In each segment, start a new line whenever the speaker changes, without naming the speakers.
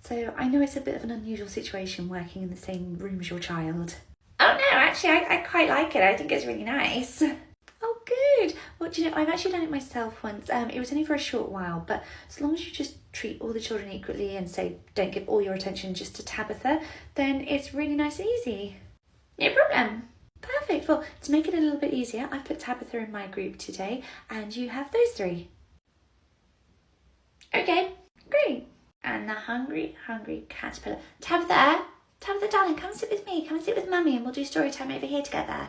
So I know it's a bit of an unusual situation working in the same room as your child. Oh no, actually I quite like it. I think it's really nice. Oh good. Well, do you know, I've actually done it myself once. It was only for a short while, but as long as you just treat all the children equally and say don't give all your attention just to Tabitha, then it's really nice and easy. No problem. Perfect. Well, to make it a little bit easier, I've put Tabitha in my group today and you have those three. Okay, great. And the hungry caterpillar. Tabitha, darling, come and sit with me. Come and sit with Mummy and we'll do story time over here together.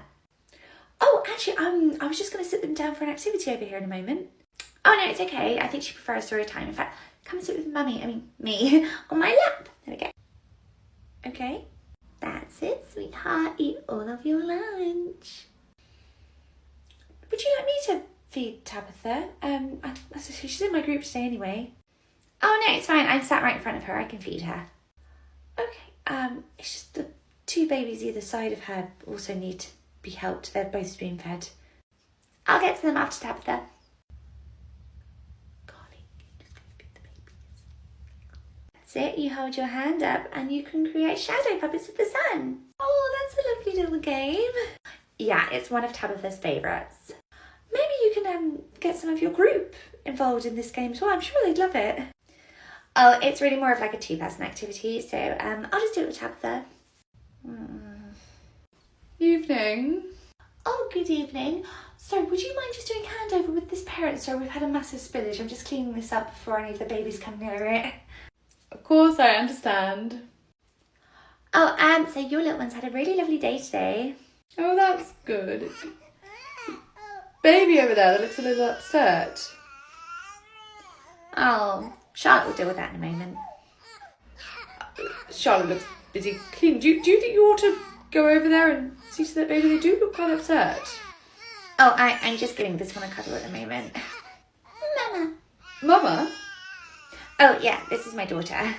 Oh, actually, I was just going to sit them down for an activity over here in a moment. Oh, no, it's okay. I think she prefers story time. In fact, come and sit with me, on my lap. There we go. Okay, that's it, sweetheart. Eat all of your lunch. Would you like me to feed Tabitha? She's in my group today anyway. Oh, no, it's fine. I'm sat right in front of her. I can feed her. Okay, it's just the two babies either side of her also need to be helped. They're both spoon fed. I'll get to them after Tabitha. That's it. You hold your hand up and you can create shadow puppets with the sun. Oh, that's a lovely little game. Yeah, it's one of Tabitha's favourites. Maybe you can get some of your group involved in this game as well. I'm sure they'd love it. Oh, it's really more of like a two-person activity, so I'll just do it with Tabitha.
Evening.
Oh, good evening. Sorry, would you mind just doing handover with this parent? Sorry, we've had a massive spillage. I'm just cleaning this up before any of the babies come near it.
Of course, I understand.
Oh, so your little one's had a really lovely day today.
Oh, that's good. Baby over there that looks a little upset.
Oh, Charlotte will deal with that in a moment.
Charlotte looks busy cleaning. Do you think you ought to go over there and see to that baby? They do look quite upset.
Oh, I'm just giving this one a cuddle at the moment. Mama.
Mama?
Oh, yeah, this is my daughter.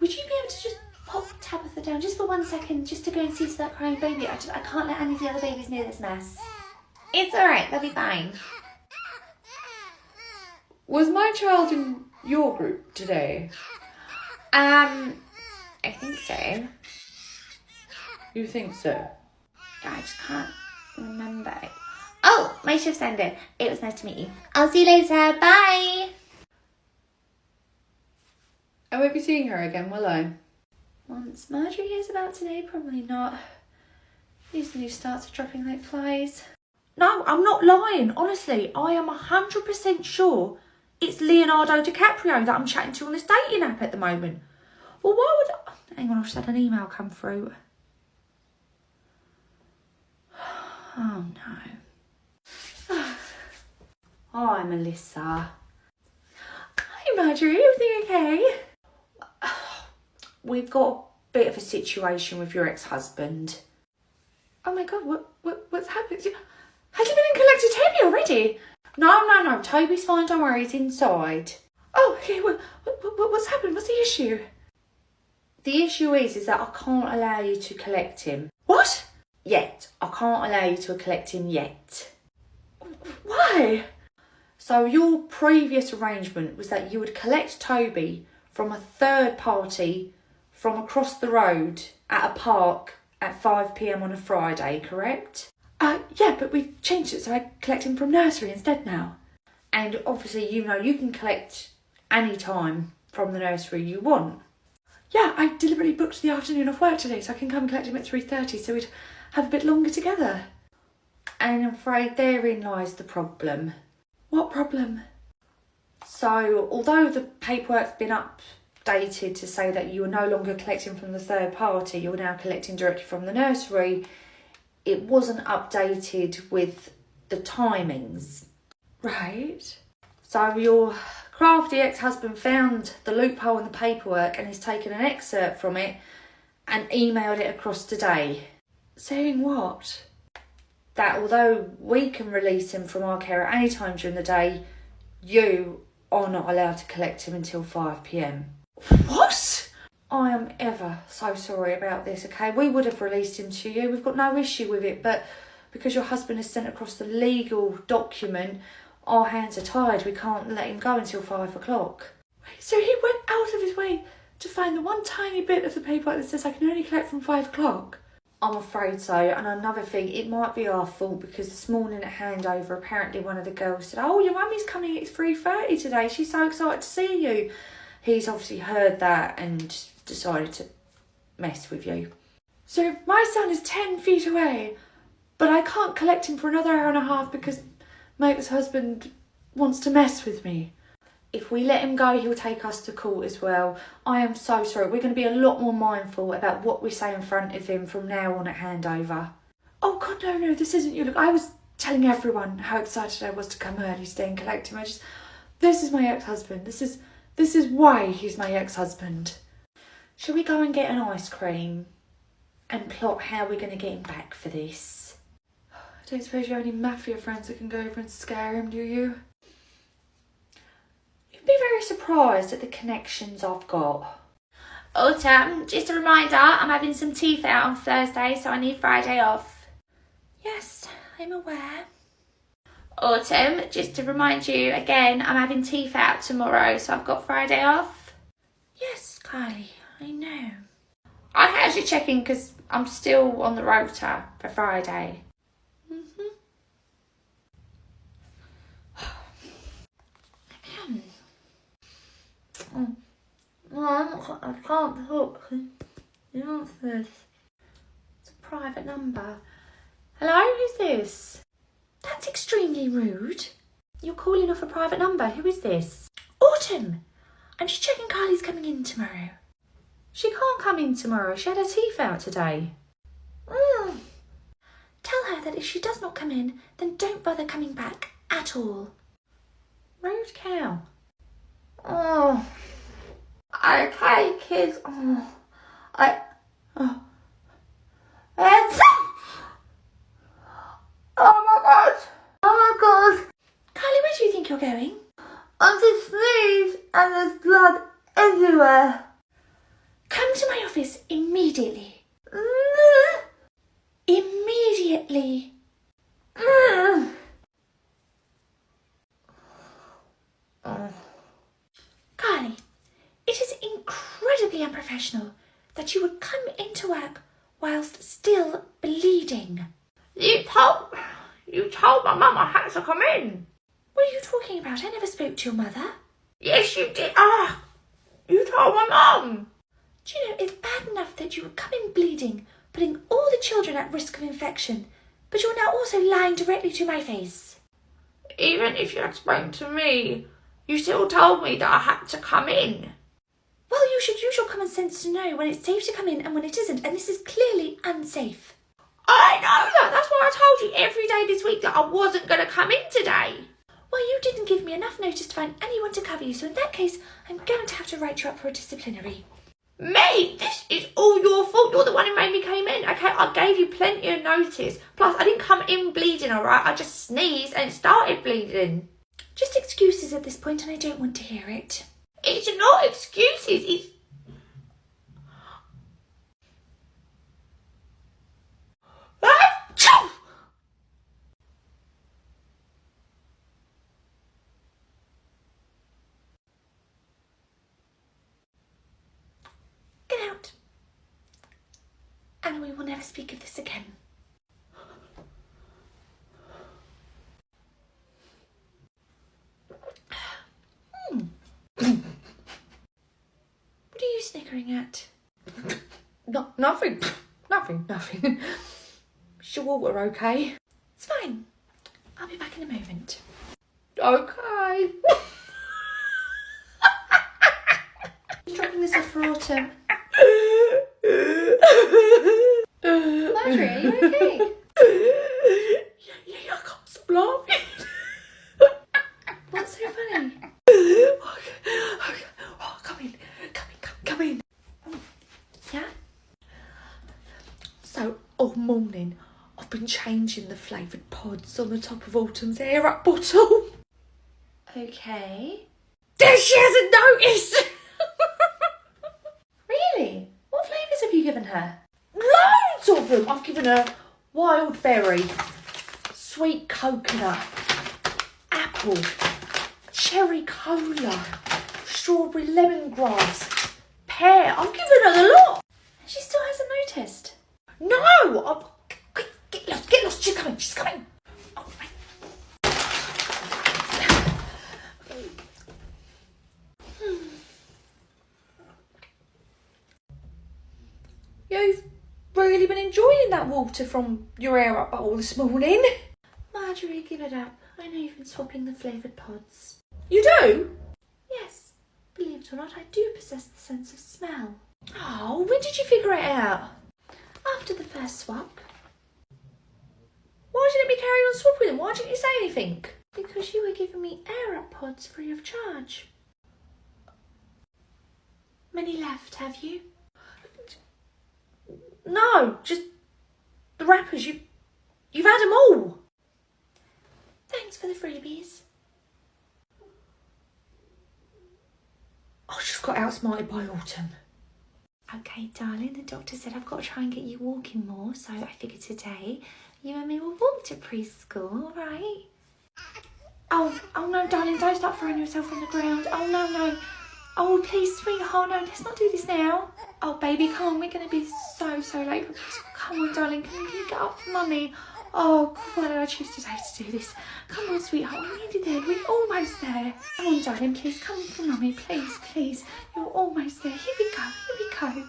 Would you be able to just pop Tabitha down just for 1 second just to go and see to that crying baby? I can't let any of the other babies near this mess. It's alright, they'll be fine.
Was my child in your group today?
I think so.
You think so?
I just can't remember. Oh, my shift's ended. It was nice to meet you. I'll see you later. Bye.
I won't be seeing her again, will I?
Once Marjorie hears about today, probably not. These new starts are dropping like flies.
No, I'm not lying. Honestly, I am 100% sure it's Leonardo DiCaprio that I'm chatting to on this dating app at the moment. Well, why would I... Hang on, I've just had an email come through. Oh, no. Hi, Melissa.
Hi, Marjorie. Everything okay?
We've got a bit of a situation with your ex-husband.
Oh, my God. What's happened? Has he been and collected Toby already?
No. Toby's fine. Don't worry. He's inside.
Oh, okay. What's happened? What's the issue?
The issue is that I can't allow you to collect him.
What?
Yet. I can't allow you to collect him yet.
Why?
So your previous arrangement was that you would collect Toby from a third party from across the road at a park at 5 p.m. on a Friday, correct?
Yeah, but we've changed it so I collect him from Nursery instead now.
And obviously, you know, you can collect any time from the nursery you want.
Yeah, I deliberately booked the afternoon off work today so I can come and collect him at 3:30 so we'd have a bit longer together.
And I'm afraid therein lies the problem.
What problem?
So, although the paperwork's been updated to say that you are no longer collecting from the third party, you're now collecting directly from the nursery, it wasn't updated with the timings.
Right.
So your crafty ex-husband found the loophole in the paperwork and has taken an excerpt from it and emailed it across today.
Saying what?
That although we can release him from our care at any time during the day, you are not allowed to collect him until 5 p.m.
What?
I am ever so sorry about this, okay? We would have released him to you. We've got no issue with it, but because your husband has sent across the legal document, our hands are tied. We can't let him go until 5 o'clock.
So he went out of his
to find the one tiny bit of the paperwork that says I can only collect from 5 o'clock? I'm afraid so. And another thing, it might be our fault because this morning at handover, apparently one of the girls said, "Oh, your mummy's coming at 3:30 today. She's so excited to see you." He's obviously heard that and decided to mess with you. So my son is 10 feet away, but I can't collect him for another hour and a half because my ex-husband wants to mess with me. If we let him go, he'll take us to court as well. I am so sorry. We're going to be a lot more mindful about what we say in front of him from now on at handover. Oh God, no, this isn't you. Look, I was telling everyone how excited I was to come early, stay and collect him. This is my ex-husband. This is why he's my ex-husband. Shall we go and get an ice cream and plot how we're going to get him back for this? I don't suppose you have any mafia friends that can go over and scare him, do you? You'd be very surprised at the connections I've got.
Autumn, just a reminder, I'm having some teeth out on Thursday, so I need Friday off.
Yes, I'm aware.
Autumn, just to remind you again, I'm having teeth out tomorrow, so I've got Friday off.
Yes, Kylie, I know.
I'm actually checking because I'm still on the rota for Friday. I can't talk. The answers. It's a private number. Hello, who's this?
That's extremely rude. You're calling off a private number. Who is this?
Autumn.
I'm just checking Kylie's coming in tomorrow. She can't come in tomorrow. She had her teeth out today. Tell her that if she does not come in, then don't bother coming back at all. Rude cow.
Oh. Okay, kids. Oh. Oh my god. Oh my god.
Kylie, where do you think you're going?
I'm just sneeze and there's blood everywhere.
Come to my office immediately. Immediately. Kylie, it is incredibly unprofessional that you would come into work whilst still bleeding.
You told my mum I had to come in.
What are you talking about? I never spoke to your mother.
Yes, you did. You told my mum.
Do you know, it's bad enough that you would come in bleeding, putting all the children at risk of infection, but you're now also lying directly to my face.
Even if you had spoken to me, you still told me that I had to come in.
Well, you should use your common sense to know when it's safe to come in and when it isn't, and this is clearly unsafe.
I know that. That's why I told you every day this week that I wasn't going to come in today.
Well, you didn't give me enough notice to find anyone to cover you, so in that case, I'm going to have to write you up for a disciplinary.
Me? This is all your fault. You're the one who made me come in. Okay, I gave you plenty of notice. Plus, I didn't come in bleeding, alright? I just sneezed and it started bleeding.
Just excuses at this point, and I don't want to hear it.
It's not excuses. It's...
Get out. And we will never speak of this again. What are you snickering at?
Nothing. Is your water okay?
It's fine. I'll be back in a moment.
Okay.
Dropping this off for Autumn. Marjorie, are you okay?
Yeah, I can't stop laughing.
What's so funny?
Okay. Oh, come in.
Yeah?
So, all morning, I've been changing the flavoured pods on the top of Autumn's air up bottle.
Okay.
There, she hasn't noticed.
Really? What flavours have you given her?
Loads of them. I've given her wild berry, sweet coconut, apple, cherry cola, strawberry lemongrass, care. I've given her the lot.
And she still hasn't noticed.
No! Get lost. She's coming. Oh, my. You've really been enjoying that water from your air up bowl this morning.
Marjorie, give it up. I know you've been swapping the flavoured pods.
You do?
Yes, believe it or not, I do possess the sense of smell.
Oh, when did you figure it out?
After the first swap.
Why didn't we carry on swapping them? Why didn't you say anything?
Because you were giving me air up pods free of charge. Many left, have you?
No, just the wrappers. You've had them all.
Thanks for the freebies.
I just got outsmarted by Autumn.
Okay, darling, the doctor said I've got to try and get you walking more, so I figured today you and me will walk to preschool, alright? Oh no, darling, don't start throwing yourself on the ground. Oh no. Oh, please, sweetheart, no, let's not do this now. Oh, baby, come on, we're going to be so late for preschool. Come on, darling, can you get up for mummy? Oh, God, why did I choose today to do this? Come on, sweetheart, we're nearly there. We're almost there. Come on, darling, please, come for mummy, please. You're almost there. Here we go.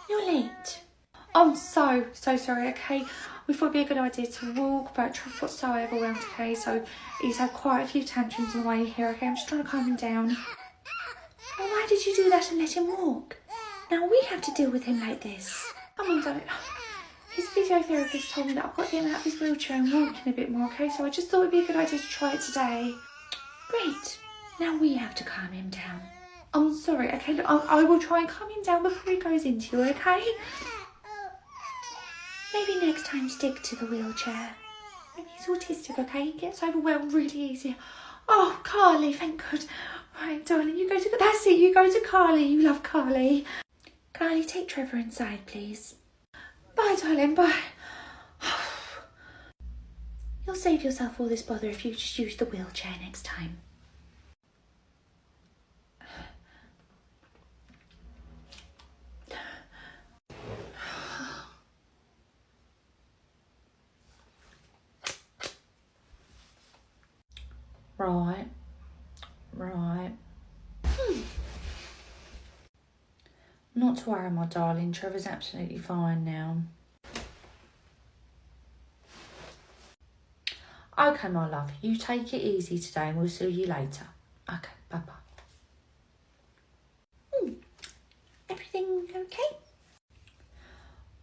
You're late. I'm so sorry, okay? We thought it'd be a good idea to walk, but Trev got so overwhelmed, okay? So he's had quite a few tantrums on the way here, okay? I'm just trying to calm him down. Well, why did you do that and let him walk? Now we have to deal with him like this. Come on, darling. His physiotherapist told me that I've got to get him out of his wheelchair and walking a bit more, okay? So I just thought it'd be a good idea to try it today. Great. Now we have to calm him down. I'm sorry, okay? Look, I will try and calm him down before he goes into you, okay? Maybe next time stick to the wheelchair. Maybe he's autistic, okay? He gets overwhelmed really easy. Oh, Carly, thank God. Right, darling, you go to... That's it, you go to Carly. You love Carly. Carly, take Trevor inside, please. Bye, darling, bye. You'll save yourself all this bother if you just use the wheelchair next time.
Right. Not to worry, my darling. Trevor's absolutely fine now. Okay, my love. You take it easy today and we'll see you later. Okay, bye-bye.
Everything okay?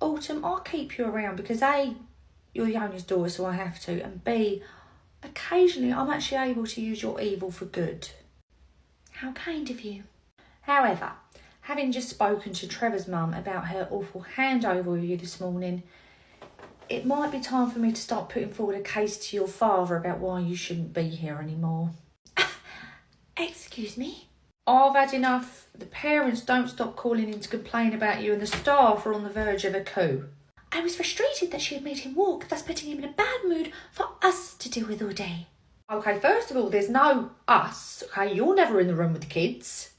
Autumn, I'll keep you around because A, you're the youngest daughter, so I have to, and B, occasionally I'm actually able to use your evil for good.
How kind of you.
However, having just spoken to Trevor's mum about her awful handover with you this morning, it might be time for me to start putting forward a case to your father about why you shouldn't be here anymore.
Excuse me?
I've had enough. The parents don't stop calling in to complain about you and the staff are on the verge of a coup.
I was frustrated that she had made him walk, thus putting him in a bad mood for us to deal with all day.
Okay, first of all, there's no us. Okay, you're never in the room with the kids.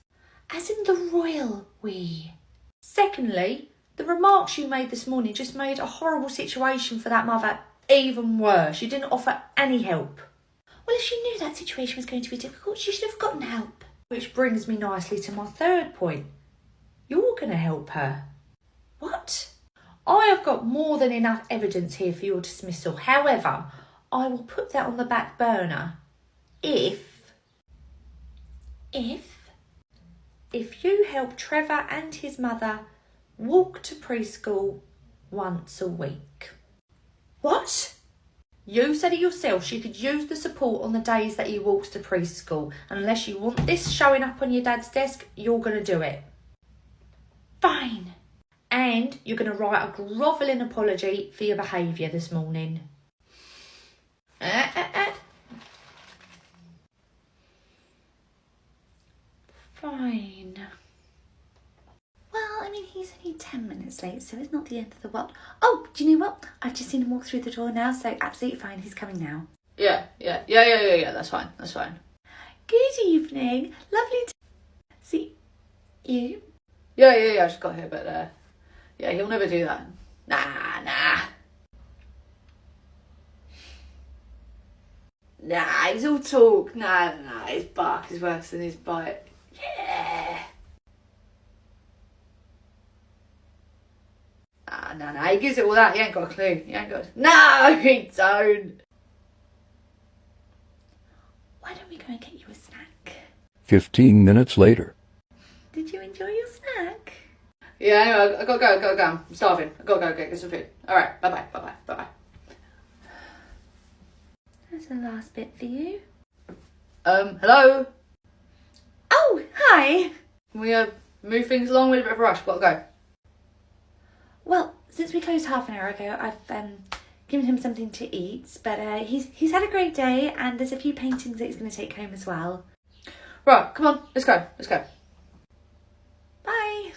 As in the royal we.
Secondly, the remarks you made this morning just made a horrible situation for that mother even worse. You didn't offer any help.
Well, if she knew that situation was going to be difficult, she should have gotten help.
Which brings me nicely to my third point. You're going to help her.
What?
I have got more than enough evidence here for your dismissal. However, I will put that on the back burner if you help Trevor and his mother walk to preschool once a week.
What?
You said it yourself, she could use the support on the days that he walks to preschool. And unless you want this showing up on your dad's desk, you're going to do it.
Fine.
And you're going to write a grovelling apology for your behaviour this morning.
Fine. Well, I mean, he's only 10 minutes late, so it's not the end of the world. Oh, do you know what? I've just seen him walk through the door now, so absolutely fine. He's coming now.
Yeah. That's fine.
Good evening. Lovely to see. You?
Yeah, I just got here, but yeah, he'll never do that. Nah. Nah, he's all talk. Nah, his bark is worse than his bite. Yeah. Nah, he gives it all that. He ain't got a clue. No, he don't.
Why don't we go and get you a snack?
15 minutes later.
Did you enjoy your snack?
Yeah, anyway, I gotta go. I'm starving. I gotta go get some food. Alright, bye-bye.
That's the last bit for you.
Hello?
Oh, hi!
Can we move things along with a bit of a rush? Gotta go.
Well, since we closed half an hour ago, I've given him something to eat, but he's had a great day, and there's a few paintings that he's going to take home as well.
Right, come on, let's go.
Bye!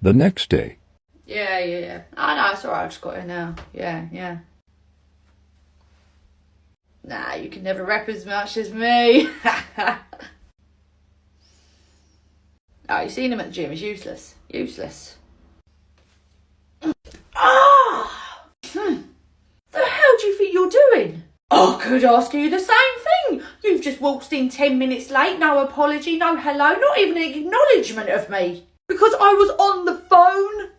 The next day.
Yeah. Oh, no, it's alright, I just got here now. Yeah. Nah, you can never rap as much as me. Oh, you've seen him at the gym, he's useless. Ah! The hell do you think you're doing? I could ask you the same thing. You've just waltzed in 10 minutes late, no apology, no hello, not even an acknowledgement of me. Because I was on the phone.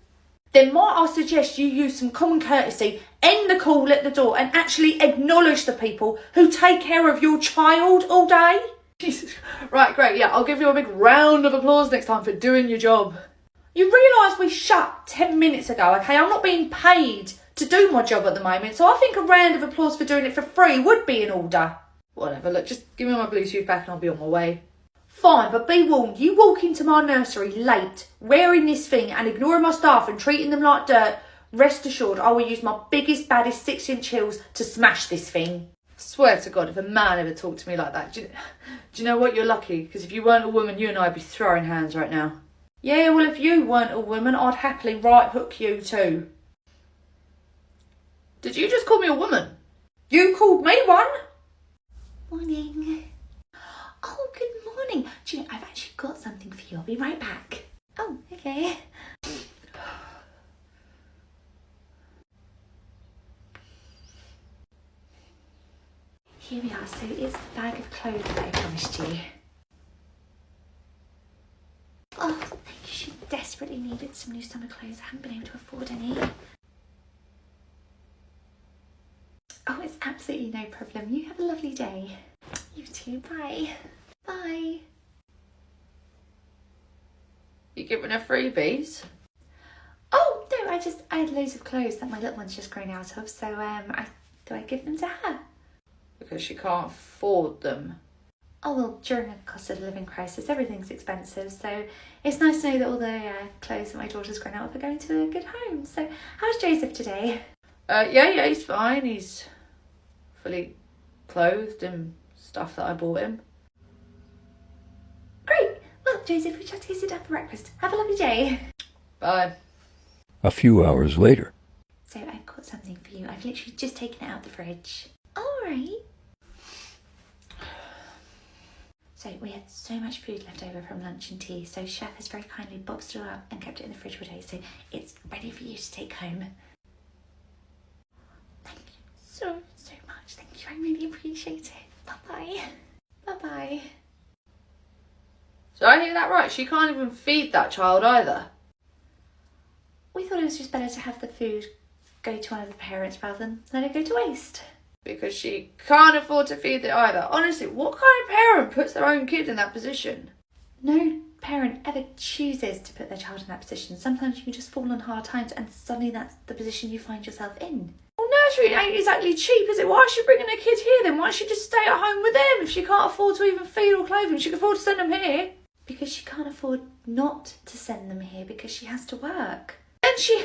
Then might I suggest you use some common courtesy, end the call at the door and actually acknowledge the people who take care of your child all day? Jesus. Right, great, yeah, I'll give you a big round of applause next time for doing your job. You realise we shut 10 minutes ago, okay? I'm not being paid to do my job at the moment, so I think a round of applause for doing it for free would be in order. Whatever, look, just give me my Bluetooth back and I'll be on my way. Fine, but be warned, you walk into my nursery late, wearing this thing and ignoring my staff and treating them like dirt, rest assured I will use my biggest, baddest 6-inch heels to smash this thing. I swear to God, if a man ever talked to me like that, do you know what, you're lucky, because if you weren't a woman, you and I'd be throwing hands right now. Yeah, well, if you weren't a woman, I'd happily right hook you too. Did you just call me a woman? You called me one?
Morning. Oh, good morning. Do you know, I've actually got something for you. I'll be right back. Oh, okay. Here we are. So it's the bag of clothes that I promised you. Oh, thank you. She desperately needed some new summer clothes. I haven't been able to afford any. Oh, it's absolutely no problem. You have a lovely day. You too. Bye. Bye.
You giving her freebies?
Oh, no, I had loads of clothes that my little one's just grown out of, so I thought I'd give them to her.
Because she can't afford them.
Oh, well, during a cost of living crisis, everything's expensive, so it's nice to know that all the clothes that my daughter's grown out of are going to a good home. So, how's Joseph today?
Yeah, he's fine. He's fully clothed and stuff that I bought him.
Great. Well, Joseph, we just sit down for breakfast. Have a lovely day.
Bye.
A few hours later.
So, I've got something for you. I've literally just taken it out the fridge. All right. So we had so much food left over from lunch and tea, so Chef has very kindly boxed it all up and kept it in the fridge all day, so it's ready for you to take home. Thank you so much. Thank you. I really appreciate it. Bye-bye. Bye-bye.
Did I hear that right? She can't even feed that child either.
We thought it was just better to have the food go to one of the parents rather than let it go to waste.
Because she can't afford to feed it either. Honestly, what kind of parent puts their own kid in that position?
No parent ever chooses to put their child in that position. Sometimes you just fall on hard times and suddenly that's the position you find yourself in.
Well, nursery ain't exactly cheap, is it? Why is she bringing her kid here then? Why don't she just stay at home with them if she can't afford to even feed or clothe them? She can afford to send them here.
Because she can't afford not to send them here because she has to work.
And she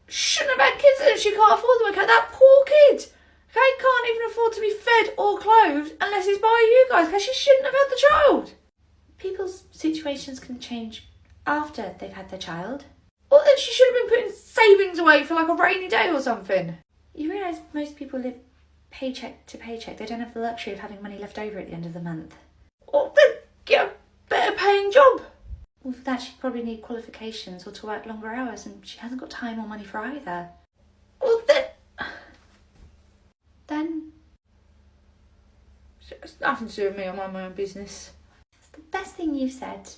shouldn't have had kids and she can't afford them. Okay, that poor kid, okay, can't even afford to be fed or clothed unless he's by you guys, because she shouldn't have had the child.
People's situations can change after they've had their child.
Well, then she should have been putting savings away for like a rainy day or something.
You realise most people live paycheck to paycheck. They don't have the luxury of having money left over at the end of the month.
Well, then
for that she'd probably need qualifications or to work longer hours, and she hasn't got time or money for either.
Well,
Then
it's nothing to do with me. I mind my own business.
it's the best thing you've said.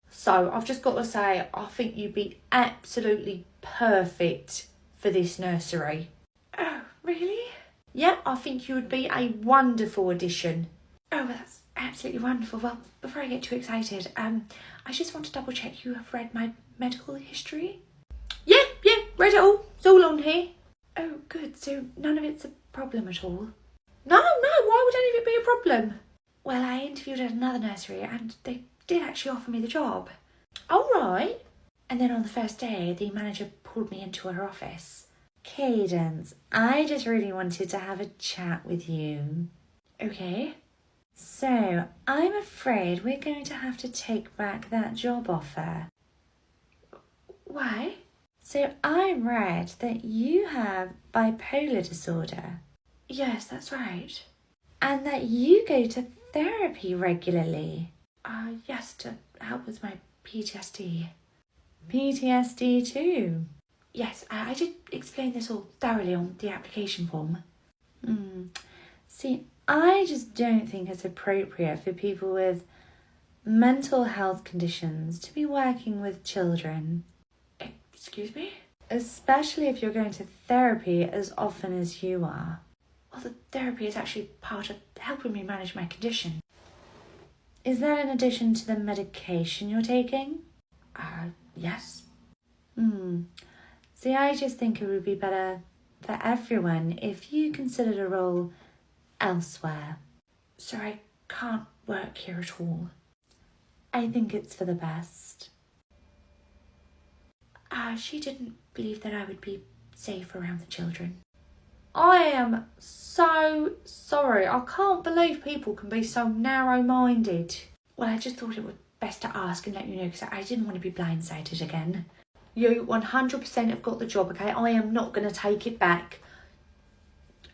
So I've just got to say, I think you'd be absolutely perfect for this nursery.
Oh, really?
Yeah, I think you would be a wonderful addition.
Oh, well, that's absolutely wonderful. Well, before I get too excited, I just want to double check you have read my medical history.
Yeah, read it all. It's all on here.
Oh, good. So none of it's a problem at all.
No, why would any of it be a problem?
Well, I interviewed at another nursery and they did actually offer me the job.
All right.
And then on the first day, the manager pulled me into her office. Cadence, I just really wanted to have a chat with you. Okay. So, I'm afraid we're going to have to take back that job offer. Why? So, I read that you have bipolar disorder. Yes, that's right. And that you go to therapy regularly. Yes, to help with my PTSD. PTSD too? Yes, I did explain this all thoroughly on the application form. See, I just don't think it's appropriate for people with mental health conditions to be working with children. Excuse me? Especially if you're going to therapy as often as you are. Well, the therapy is actually part of helping me manage my condition. Is that in addition to the medication you're taking? Yes. See, I just think it would be better for everyone if you considered a role elsewhere. So I can't work here at all. I think it's for the best. She didn't believe that I would be safe around the children.
I am so sorry. I can't believe people can be so narrow-minded.
Well, I just thought it would best to ask and let you know because I didn't want to be blindsided again.
You 100% have got the job, okay? I am not going to take it back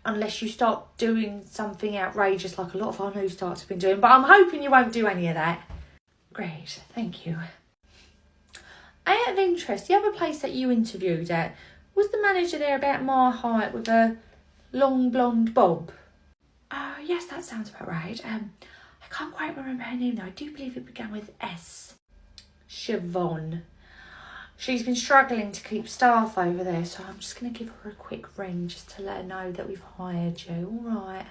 unless you start doing something outrageous like a lot of our new starts have been doing. But I'm hoping you won't do any of that.
Great, thank you.
Out of interest, the other place that you interviewed at, was the manager there about my height with a long blonde bob?
Yes, that sounds about right. I can't quite remember her name though. I do believe it began with S.
Siobhan. She's been struggling to keep staff over there, so I'm just going to give her a quick ring just to let her know that we've hired you. All right.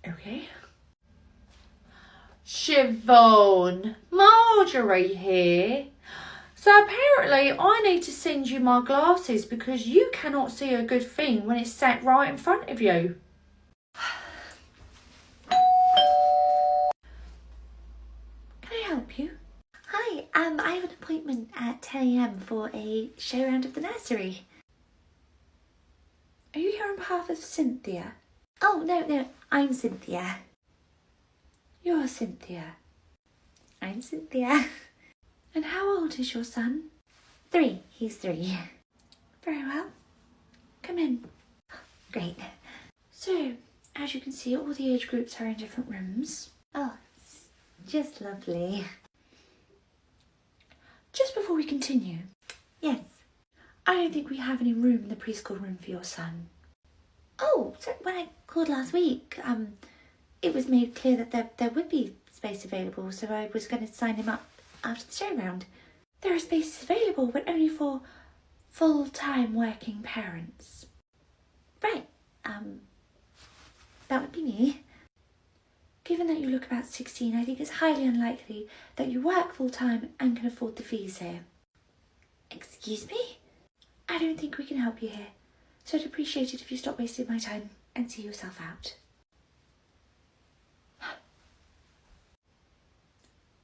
Okay.
Siobhan, Marjorie here. So apparently I need to send you my glasses because you cannot see a good thing when it's sat right in front of you.
Can I help you? Hi, I have an appointment at 10 a.m. for a show round of the nursery. Are you here on behalf of Cynthia? Oh, no, I'm Cynthia. You're Cynthia. I'm Cynthia. And how old is your son? 3. He's 3. Very well. Come in. Great. So, as you can see, all the age groups are in different rooms. Oh, it's just lovely. Just before we continue, yes, I don't think we have any room in the preschool room for your son. Oh, so when I called last week, it was made clear that there would be space available, so I was going to sign him up after the show round. There are spaces available, but only for full-time working parents. Right, that would be me. Given that you look about 16, I think it's highly unlikely that you work full-time and can afford the fees here. Excuse me? I don't think we can help you here, so I'd appreciate it if you stop wasting my time and see yourself out.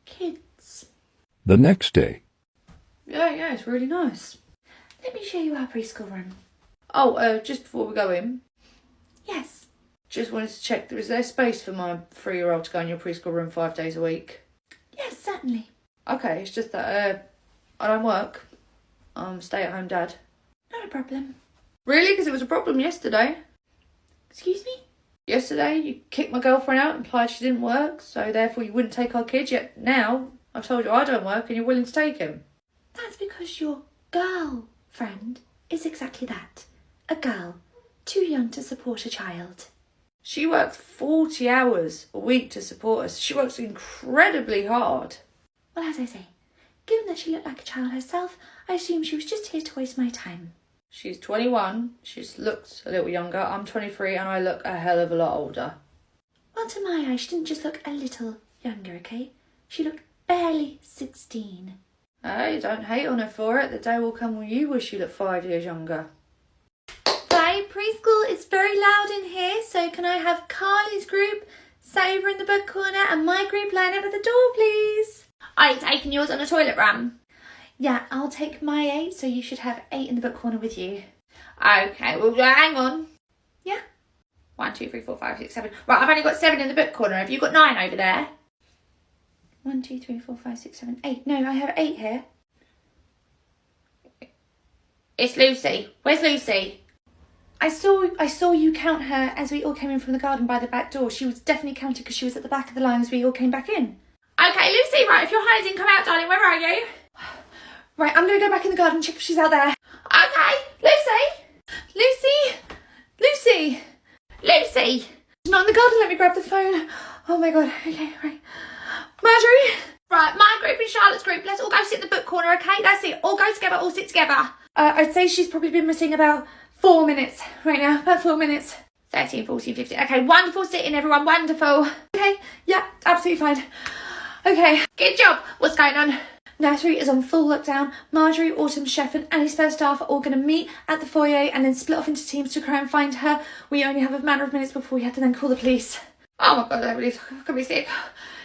Kids.
The next day.
Yeah, it's really nice.
Let me show you our preschool room.
Oh, just before we go in,
Yes.
just wanted to check, is there space for my 3-year-old to go in your preschool room 5 days a week?
Yes, certainly.
Okay, it's just that I don't work. I'm a stay-at-home dad.
Not a problem.
Really? Because it was a problem yesterday.
Excuse me?
Yesterday, you kicked my girlfriend out, implied she didn't work, so therefore you wouldn't take our kids, yet now
I've told you I don't work and you're willing to take him.
That's because your girlfriend is exactly that. A girl. Too young to support a child.
She works 40 hours a week to support us. She works incredibly hard.
Well, as I say, given that she looked like a child herself, I assume she was just here to waste my time.
She's 21. She's looked a little younger. I'm 23 and I look a hell of a lot older.
Well, to my eye, she didn't just look a little younger, okay? She looked barely 16.
Hey, don't hate on her for it. The day will come when you wish you looked 5 years younger.
Hi, preschool, it's very loud in here, so can I have Carly's group sat over in the book corner and my group line up at the door, please? Are you taking yours on a toilet run? Yeah, I'll take my 8, so you should have 8 in the book corner with you.
Okay, well, hang on.
Yeah.
1, 2, 3, 4, 5, 6, 7. Right, I've only got 7 in the book corner. Have you got 9 over there?
1, 2, 3, 4, 5, 6, 7, 8. No, I have 8 here.
It's Lucy. Where's Lucy?
I saw you count her as we all came in from the garden by the back door. She was definitely counted because she was at the back of the line as we all came back in.
Okay, Lucy, right, if you're hiding, come out, darling. Where are you?
Right, I'm going to go back in the garden and check if she's out there.
Okay, Lucy.
Lucy! Lucy!
Lucy.
She's not in the garden. Let me grab the phone. Oh my God. Okay, right. Marjorie!
Right, my group and Charlotte's group. Let's all go sit in the book corner, okay? That's it. All go together, all sit together.
I'd say she's probably been missing about 4 minutes right now. About 4 minutes.
13, 14, 15. Okay, wonderful sitting, everyone. Wonderful.
Okay, yeah, absolutely fine. Okay.
Good job. What's going on?
Nursery is on full lockdown. Marjorie, Autumn, Chef and Annie's first staff are all going to meet at the foyer and then split off into teams to try and find her. We only have a matter of minutes before we have to then call the police.
Oh my God, everybody's going to be sick.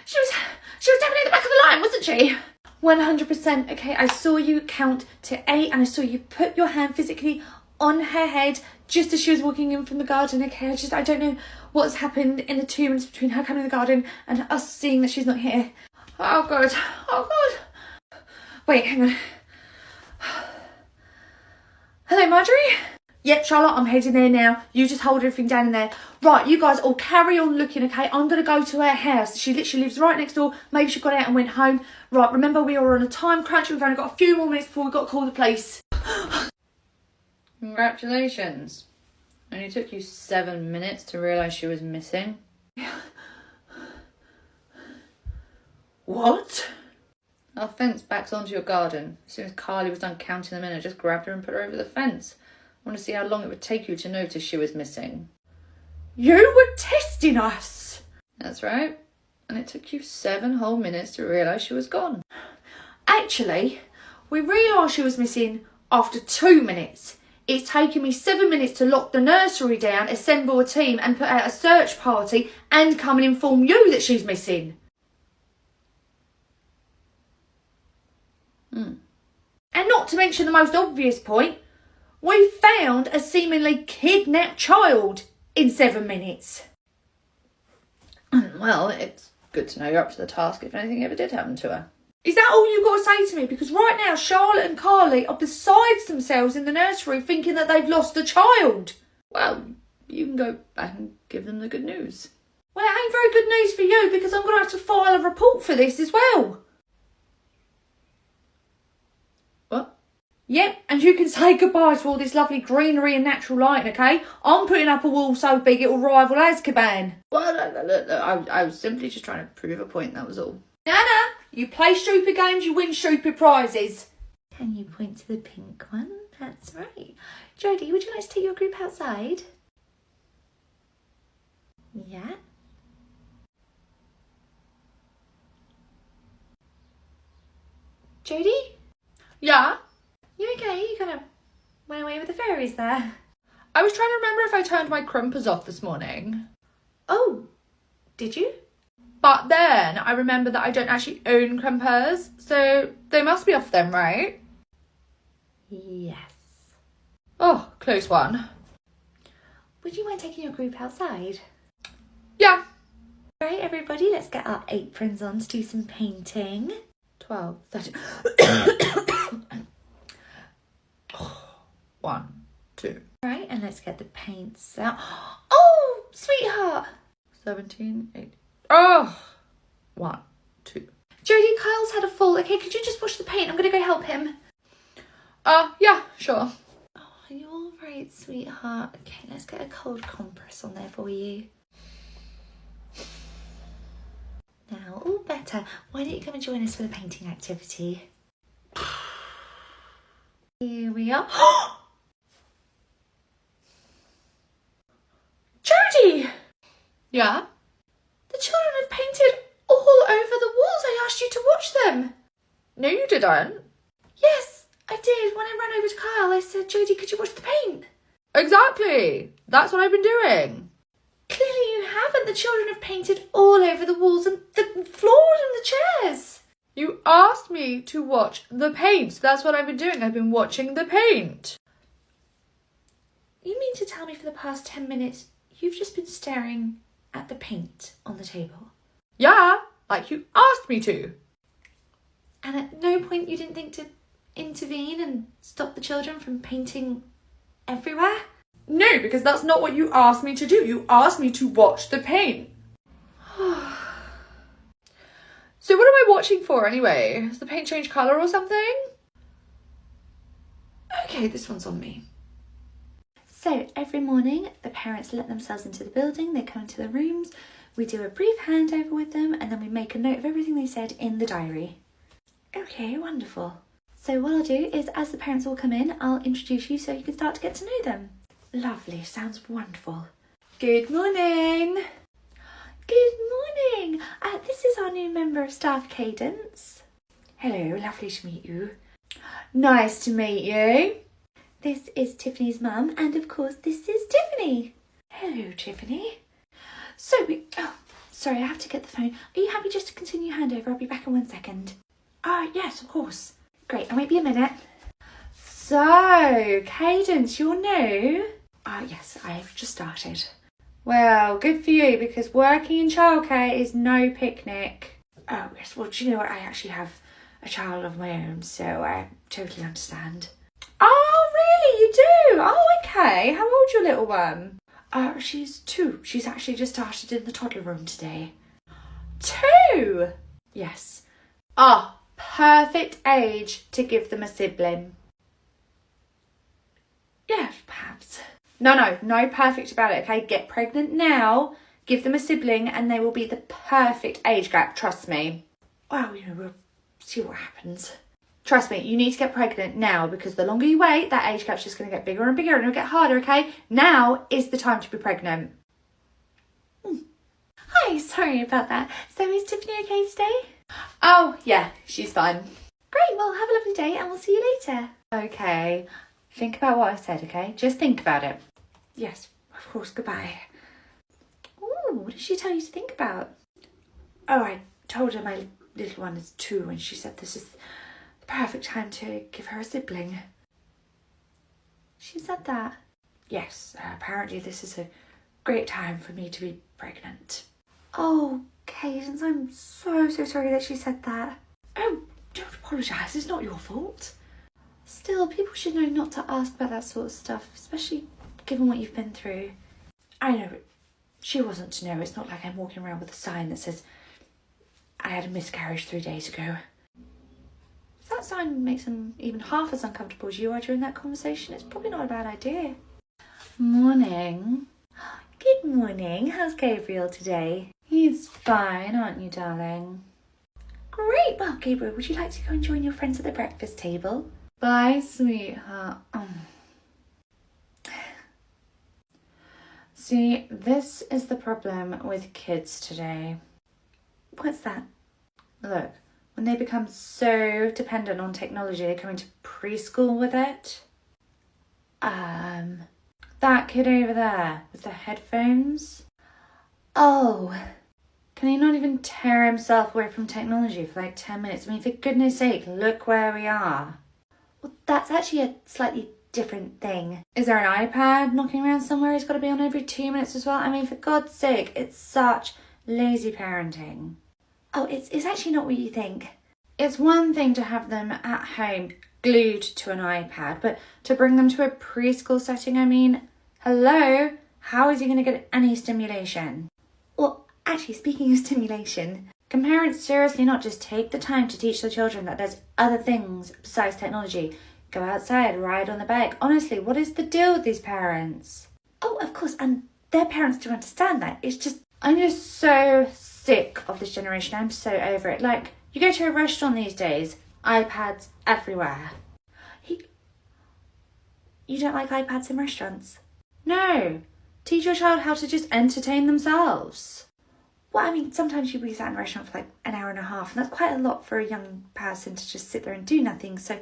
She was definitely at the back of the line, wasn't she?
100%. Okay, I saw you count to 8 and I saw you put your hand physically on her head just as she was walking in from the garden. Okay, I don't know what's happened in the 2 minutes between her coming to the garden and us seeing that she's not here.
Oh God. Oh God.
Wait, hang on. Hello, Marjorie? Yep, Charlotte, I'm heading there now. You just hold everything down in there. Right, you guys all carry on looking, okay? I'm going to go to her house. She literally lives right next door. Maybe she got out and went home. Right, remember we are on a time crunch. We've only got a few more minutes before we've got to call the police.
Congratulations. Only took you 7 minutes to realise she was missing.
What?
Our fence backs onto your garden. As soon as Carly was done counting them in, I just grabbed her and put her over the fence. I want to see how long it would take you to notice she was missing.
You were testing us.
That's right. And it took you 7 whole minutes to realise she was gone.
Actually, we realised she was missing after 2 minutes. It's taken me 7 minutes to lock the nursery down, assemble a team and put out a search party and come and inform you that she's missing. And not to mention the most obvious point, we found a seemingly kidnapped child in 7 minutes.
Well, it's good to know you're up to the task if anything ever did happen to her.
Is that all you've got to say to me? Because right now Charlotte and Carly are besides themselves in the nursery thinking that they've lost a child.
Well, you can go back and give them the good news.
Well, it ain't very good news for you because I'm going to have to file a report for this as well.
What?
Yep, and you can say goodbye to all this lovely greenery and natural lighting, okay? I'm putting up a wall so big it'll rival Azkaban.
Well, I was simply just trying to prove a point, that was all.
Nana, you play stupid games, you win stupid prizes. Can you point to the pink one? That's right. Jodie, would you like to take your group outside? Yeah. Jodie?
Yeah?
You okay? You kind of went away with the fairies there.
I was trying to remember if I turned my crumpers off this morning.
Oh, did you?
But then I remember that I don't actually own crumpers, so they must be off then, right?
Yes.
Oh, close one.
Would you mind taking your group outside?
Yeah.
Right, everybody, let's get our aprons on to do some painting.
12, 13. 1, 2.
Right, and let's get the paints out. Oh, sweetheart.
17, 8. Oh! 1, 2. Jodie, Kyle's had a fall. Okay, could you just wash the paint? I'm going to go help him.
Yeah, sure.
Oh, you're all right, sweetheart. Okay, let's get a cold compress on there for you. Now, all better. Why don't you come and join us for the painting activity? Here we are.
Jodie!
Yeah?
The children have painted all over the walls. I asked you to watch them.
No, you didn't.
Yes, I did. When I ran over to Kyle, I said, Jodie, could you watch the paint?
Exactly. That's what I've been doing.
Clearly you haven't. The children have painted all over the walls and the floors and the chairs.
You asked me to watch the paint. That's what I've been doing. I've been watching the paint.
You mean to tell me for the past 10 minutes you've just been staring at the paint on the table?
Yeah, like you asked me to.
And at no point you didn't think to intervene and stop the children from painting everywhere?
No, because that's not what you asked me to do. You asked me to watch the paint. So what am I watching for anyway? Has the paint changed colour or something?
Okay, this one's on me.
So every morning, the parents let themselves into the building, they come into the rooms, we do a brief handover with them, and then we make a note of everything they said in the diary. Okay, wonderful. So what I'll do is, as the parents all come in, I'll introduce you so you can start to get to know them. Lovely, sounds wonderful.
Good morning.
Good morning. This is our new member of staff, Cadence.
Hello, lovely to meet you. Nice to meet you.
This is Tiffany's mum, and of course this is Tiffany.
Hello, Tiffany.
Sorry, I have to get the phone. Are you happy just to continue handover? I'll be back in 1 second.
Yes, of course.
Great, I won't be a minute.
So, Cadence, you're new?
Yes, I've just started.
Well, good for you, because working in childcare is no picnic.
Oh, yes, well, do you know what? I actually have a child of my own, so I totally understand.
Oh, really? You do? Oh, okay. How old's your little one?
She's 2. She's actually just started in the toddler room today.
2?
Yes.
Perfect age to give them a sibling.
Yes, perhaps.
No perfect about it, okay? Get pregnant now, give them a sibling, and they will be the perfect age gap, trust me.
Well, we'll see what happens.
Trust me, you need to get pregnant now, because the longer you wait, that age gap's just going to get bigger and bigger and it'll get harder, okay? Now is the time to be pregnant.
Hi, sorry about that. So is Tiffany okay today?
Oh, yeah, she's fine.
Great, well, have a lovely day and we'll see you later.
Okay, think about what I said, okay? Just think about it.
Yes, of course, goodbye. Ooh, what did she tell you to think about?
Oh, I told her my little one is 2 and she said this is the perfect time to give her a sibling.
She said that?
Yes, apparently this is a great time for me to be pregnant.
Oh, Cadence, I'm so sorry that she said that.
Oh, don't apologise, it's not your fault.
Still, people should know not to ask about that sort of stuff, especially given what you've been through.
I know, but she wasn't to know. It's not like I'm walking around with a sign that says I had a miscarriage 3 days ago.
If that sign makes them even half as uncomfortable as you are during that conversation, it's probably not a bad idea.
Morning.
Good morning. How's Gabriel today?
He's fine, aren't you, darling?
Great. Well, Gabriel, would you like to go and join your friends at the breakfast table?
Bye, sweetheart. See, this is the problem with kids today.
What's that?
Look, when they become so dependent on technology, they come into preschool with it. That kid over there with the headphones.
Oh,
Can he not even tear himself away from technology for like 10 minutes? I mean, for goodness sake, look where we are.
well, that's actually a slightly different thing.
Is there an iPad knocking around somewhere he's got to be on every 2 minutes as well? I mean, for God's sake, it's such lazy parenting.
Oh, it's actually not what you think.
It's one thing to have them at home glued to an iPad, but to bring them to a preschool setting, I mean, hello? How is he going to get any stimulation?
Well, actually, speaking of stimulation, Can parents seriously not just take the time to teach their children that there's other things besides technology? Go outside, ride on the bike. Honestly, what is the deal with these parents? Oh, of course, and their parents do understand that. It's just, I'm just so sick of this generation. I'm so over it. Like, you go to a restaurant these days, iPads everywhere. You don't like iPads in restaurants?
No. Teach your child how to just entertain themselves.
Well, I mean, sometimes you'll be sat in a restaurant for like an hour and a half, and that's quite a lot for a young person to just sit there and do nothing. So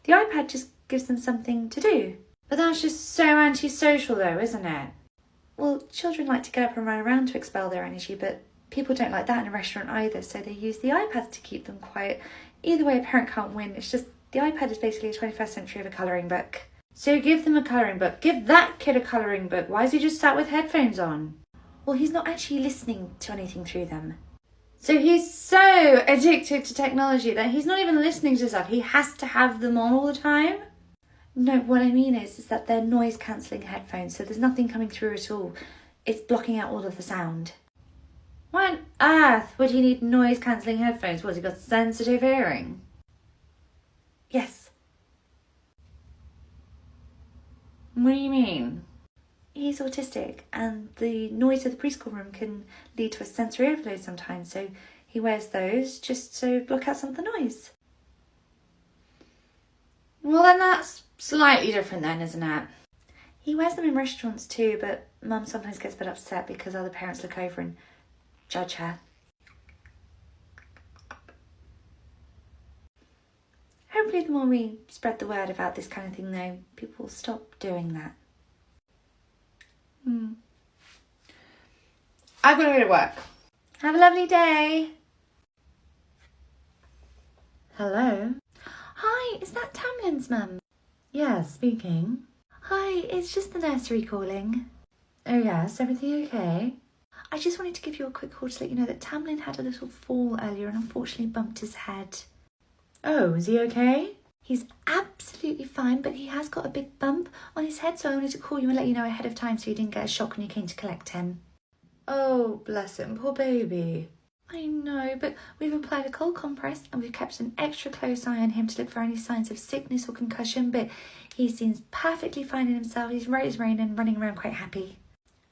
the iPad just gives them something to do.
But that's just so antisocial though, isn't it?
Well, children like to get up and run around to expel their energy, but people don't like that in a restaurant either, so they use the iPads to keep them quiet. Either way, a parent can't win. It's just, the iPad is basically a 21st century of a colouring book.
So give them a colouring book. Give that kid a colouring book. Why is he just sat with headphones on?
Well, he's not actually listening to anything through them.
So he's so addicted to technology that he's not even listening to stuff. He has to have them on all the time?
No, what I mean is that they're noise-cancelling headphones, so there's nothing coming through at all. It's blocking out all of the sound.
Why on earth would he need noise-cancelling headphones? What, has he got sensitive hearing?
Yes.
What do you mean?
He's autistic, and the noise of the preschool room can lead to a sensory overload sometimes, so he wears those just to block out some of the noise.
Well, then that's slightly different then, isn't it?
He wears them in restaurants too, but Mum sometimes gets a bit upset because other parents look over and judge her. Hopefully the more we spread the word about this kind of thing though, people will stop doing that.
I've got to go to work.
Have a lovely day.
Hello?
Hi, is that Tamlin's mum?
Yeah, speaking.
Hi, it's just the nursery calling.
Oh yes, everything okay?
I just wanted to give you a quick call to let you know that Tamlin had a little fall earlier and unfortunately bumped his head.
Oh, is he okay?
He's absolutely fine, but he has got a big bump on his head, so I wanted to call you and let you know ahead of time so you didn't get a shock when you came to collect him.
Oh, bless him, poor baby.
I know, but we've applied a cold compress and we've kept an extra close eye on him to look for any signs of sickness or concussion, but he seems perfectly fine in himself. He's right as rain and running around quite happy.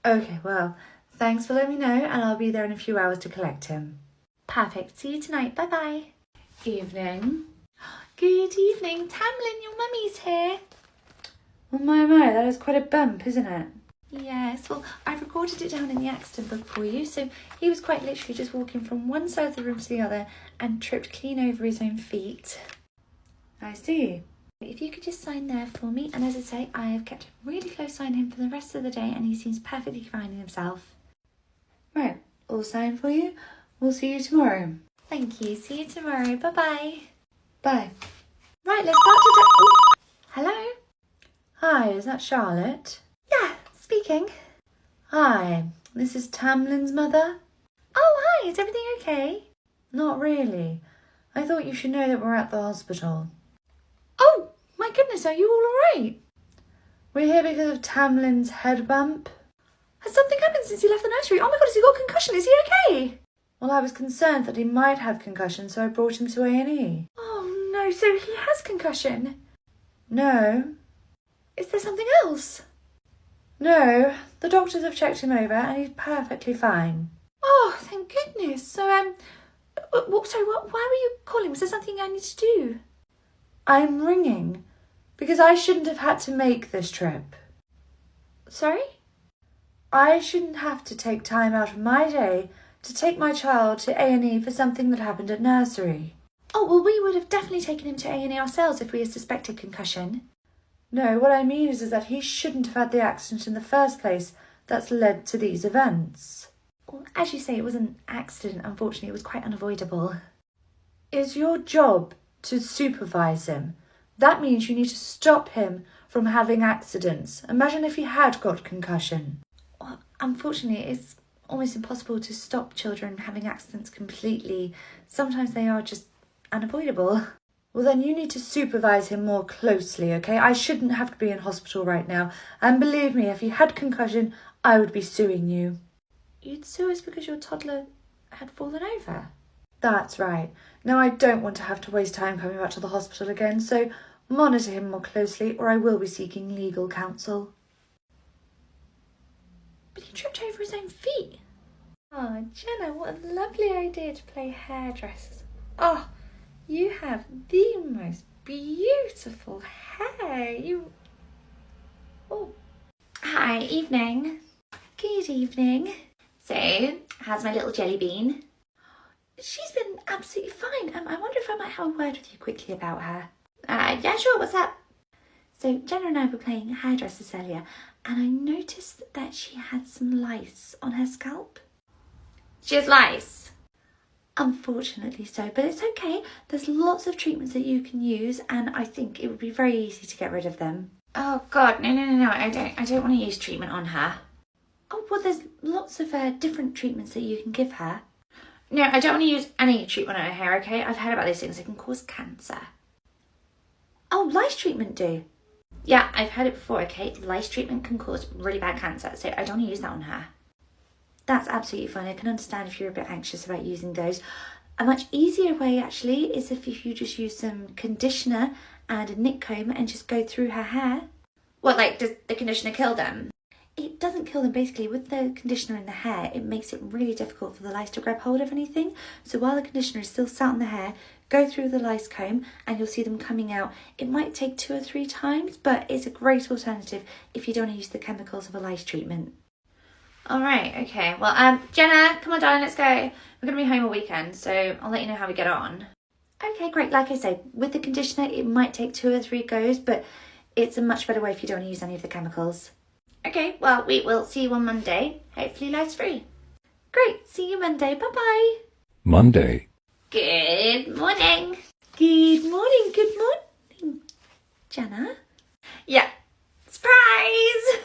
Okay, well, thanks for letting me know, and I'll be there in a few hours to collect him.
Perfect. See you tonight. Bye-bye.
Evening.
Good evening. Tamlin, your mummy's here.
Oh my, that is quite a bump, isn't it?
Yes, well, I've recorded it down in the accident book for you. So he was quite literally just walking from one side of the room to the other and tripped clean over his own feet.
I see.
If you could just sign there for me. And as I say, I have kept a really close eye on him for the rest of the day and he seems perfectly fine in himself.
Right, all signed for you. We'll see you tomorrow.
Thank you. See you tomorrow. Bye-bye.
Bye.
Right, let's start to... Oh, hello?
Hi, is that Charlotte?
Yeah, speaking.
Hi, this is Tamlin's mother?
Oh, hi. Is everything okay?
Not really. I thought you should know that we're at the hospital.
Oh, my goodness, are you all alright?
We're here because of Tamlin's head bump.
Has something happened since he left the nursery? Oh my god, has he got a concussion? Is he okay?
Well, I was concerned that he might have concussion, so I brought him to A&E.
Oh no, so he has concussion?
No.
Is there something else?
No, the doctors have checked him over and he's perfectly fine.
Oh, thank goodness. So, sorry, why were you calling? Was there something I need to do?
I'm ringing because I shouldn't have had to make this trip.
Sorry?
I shouldn't have to take time out of my day to take my child to A&E for something that happened at nursery.
Oh, well, we would have definitely taken him to A&E ourselves if we had suspected concussion.
No, what I mean is that he shouldn't have had the accident in the first place that's led to these events.
Well, as you say, it was an accident. Unfortunately, it was quite unavoidable.
It's your job to supervise him. That means you need to stop him from having accidents. Imagine if he had got concussion.
Well, unfortunately, it's almost impossible to stop children having accidents completely. Sometimes they are just unavoidable.
Well, then you need to supervise him more closely, okay? I shouldn't have to be in hospital right now. And believe me, if he had concussion, I would be suing you.
You'd sue us because your toddler had fallen over?
That's right. Now I don't want to have to waste time coming back to the hospital again, so monitor him more closely or I will be seeking legal counsel.
But he tripped over his own feet.
Oh, Jenna, what a lovely idea to play hairdressers. Oh, you have the most beautiful hair. Oh.
Hi, evening.
Good evening.
So, how's my little jelly bean?
She's been absolutely fine. I wonder if I might have a word with you quickly about her.
Yeah, sure, what's up?
So Jenna and I were playing hairdressers earlier, and I noticed that she had some lice on her scalp.
She has lice.
Unfortunately so, but it's okay. There's lots of treatments that you can use, and I think it would be very easy to get rid of them.
Oh God, no, I don't want to use treatment on her.
Oh, well, there's lots of different treatments that you can give her.
No, I don't want to use any treatment on her hair, okay? I've heard about these things, they can cause cancer.
Oh, lice treatment do?
Yeah, I've heard it before, okay? Lice treatment can cause really bad cancer, so I don't want to use that on her.
That's absolutely fine. I can understand if you're a bit anxious about using those. A much easier way, actually, is if you just use some conditioner and a nick comb and just go through her hair.
What, like, does the conditioner kill them?
It doesn't kill them. Basically, with the conditioner in the hair, it makes it really difficult for the lice to grab hold of anything. So while the conditioner is still sat on the hair, go through the lice comb and you'll see them coming out. It might take 2 or 3 times, but it's a great alternative if you don't want to use the chemicals of a lice treatment.
All right, okay. Well, Jenna, come on, darling, let's go. We're going to be home all weekend, so I'll let you know how we get on.
Okay, great. Like I said, with the conditioner, it might take 2 or 3 goes, but it's a much better way if you don't want to use any of the chemicals.
Okay, well, we will see you on Monday. Hopefully lice-free.
Great. See you Monday. Bye-bye.
Monday.
Good morning.
Good morning. Good morning. Jenna?
Yeah. Surprise!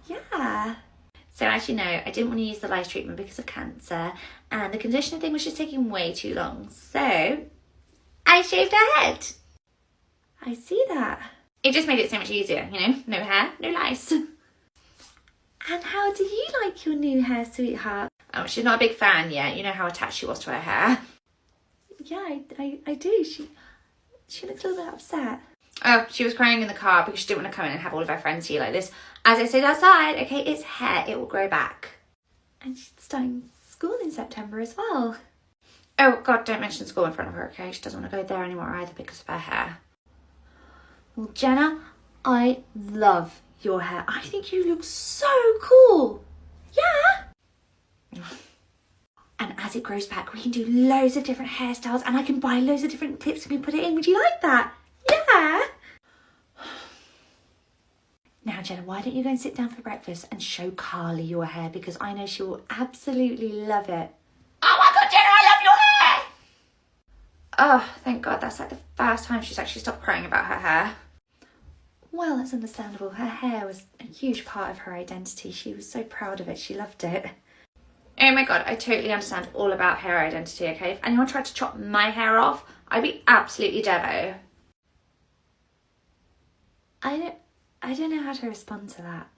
Yeah.
So as you know, I didn't want to use the lice treatment because of cancer, and the conditioner thing was just taking way too long. So I shaved her head.
I see that.
It just made it so much easier, you know? No hair, no lice.
And how do you like your new hair, sweetheart?
Oh, she's not a big fan yet. You know how attached she was to her hair.
Yeah, I do. She looks a little bit upset.
Oh, she was crying in the car because she didn't want to come in and have all of her friends see like this. As I said outside, okay, it's hair. It will grow back.
And she's starting school in September as well.
Oh, God, don't mention school in front of her, okay? She doesn't want to go there anymore either because of her hair.
Well, Jenna, I love your hair. I think you look so cool. Yeah. And as it grows back, we can do loads of different hairstyles and I can buy loads of different clips and we put it in. Would you like that? Yeah. Now, Jenna, why don't you go and sit down for breakfast and show Carly your hair because I know she will absolutely love it.
Oh my God, Jenna, I love your hair! Oh, thank God, that's like the first time she's actually stopped crying about her hair.
Well, that's understandable. Her hair was a huge part of her identity. She was so proud of it. She loved it.
Oh my God, I totally understand all about hair identity, okay? If anyone tried to chop my hair off, I'd be absolutely devo.
I don't know how to respond to that.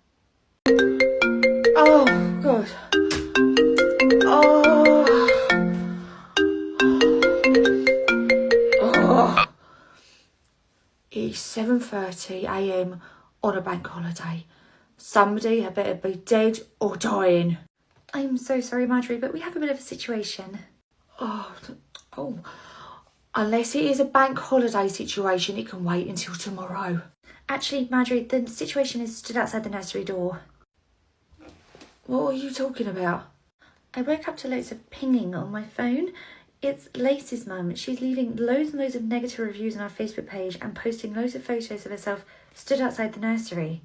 Oh, God. It's 7:30 a.m. on a bank holiday. Somebody had better be dead or dying.
I'm so sorry, Marjorie, but we have a bit of a situation.
Oh, unless it is a bank holiday situation, it can wait until tomorrow.
Actually, Marjorie, the situation is stood outside the nursery door.
What are you talking about?
I woke up to loads of pinging on my phone. It's Lacey's mum. She's leaving loads and loads of negative reviews on our Facebook page and posting loads of photos of herself stood outside the nursery.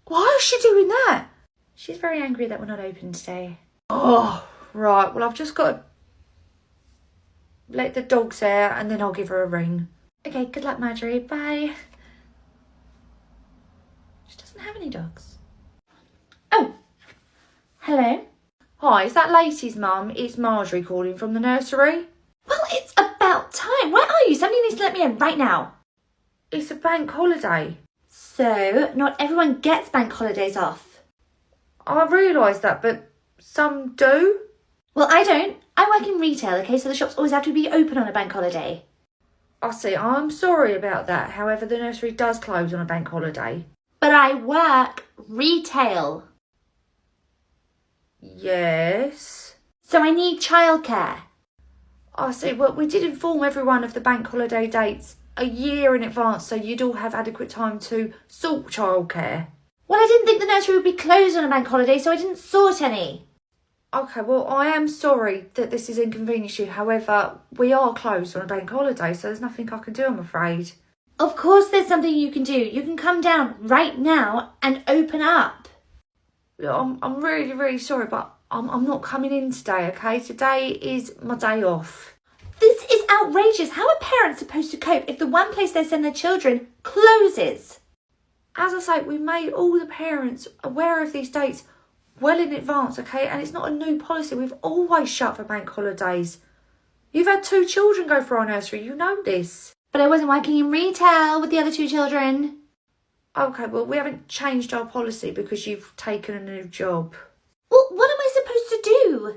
Why is she doing that?
She's very angry that we're not open today.
Oh, right. Well, I've just got to let the dogs out and then I'll give her a ring.
Okay, good luck, Marjorie. Bye. She doesn't have any dogs. Oh, hello.
Hi, is that Lacey's mum? It's Marjorie calling from the nursery.
Well, it's about time. Where are you? Somebody needs to let me in right now.
It's a bank holiday.
So, not everyone gets bank holidays off.
I realise that, but some do.
Well, I don't. I work in retail, okay, so the shops always have to be open on a bank holiday.
I see, I'm sorry about that. However, the nursery does close on a bank holiday.
But I work retail.
Yes.
So I need childcare.
I see, well, we did inform everyone of the bank holiday dates a year in advance, so you'd all have adequate time to sort childcare.
Well, I didn't think the nursery would be closed on a bank holiday, so I didn't sort any.
Okay, well, I am sorry that this has inconvenienced you. However, we are closed on a bank holiday, so there's nothing I can do, I'm afraid.
Of course there's something you can do. You can come down right now and open up.
I'm really, really sorry, but I'm not coming in today, okay? Today is my day off.
This is outrageous. How are parents supposed to cope if the one place they send their children closes?
As I say, we made all the parents aware of these dates well in advance, okay? And it's not a new policy. We've always shut for bank holidays. You've had 2 children go for our nursery. You know this.
But I wasn't working in retail with the other 2 children.
Okay, well, we haven't changed our policy because you've taken a new job.
Well, what am I supposed to do?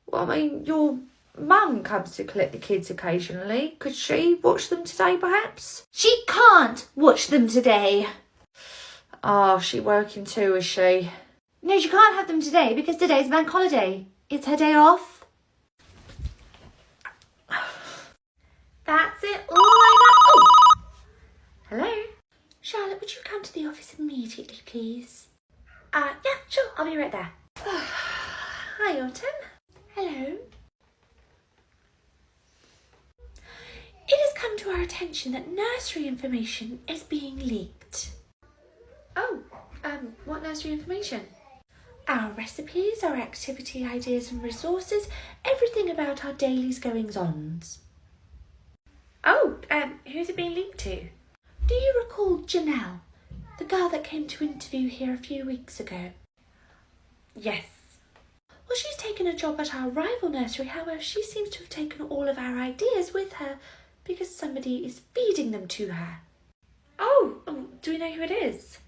Well, I mean, your mum comes to collect the kids occasionally. Could she watch them today, perhaps?
She can't watch them today.
Oh, she working too, is she?
No, she can't have them today because today's a bank holiday. It's her day off. That's it all lined up. Oh! Hello? Charlotte, would you come to the office immediately, please? Yeah, sure. I'll be right there. Hi, Autumn. Hello. It has come to our attention that nursery information is being leaked.
Oh, what nursery information?
Our recipes, our activity ideas and resources, everything about our dailies goings-ons.
Oh, who's it being linked to?
Do you recall Janelle, the girl that came to interview here a few weeks ago?
Yes.
Well, she's taken a job at our rival nursery, however, she seems to have taken all of our ideas with her because somebody is feeding them to her.
Oh, do we know who it is?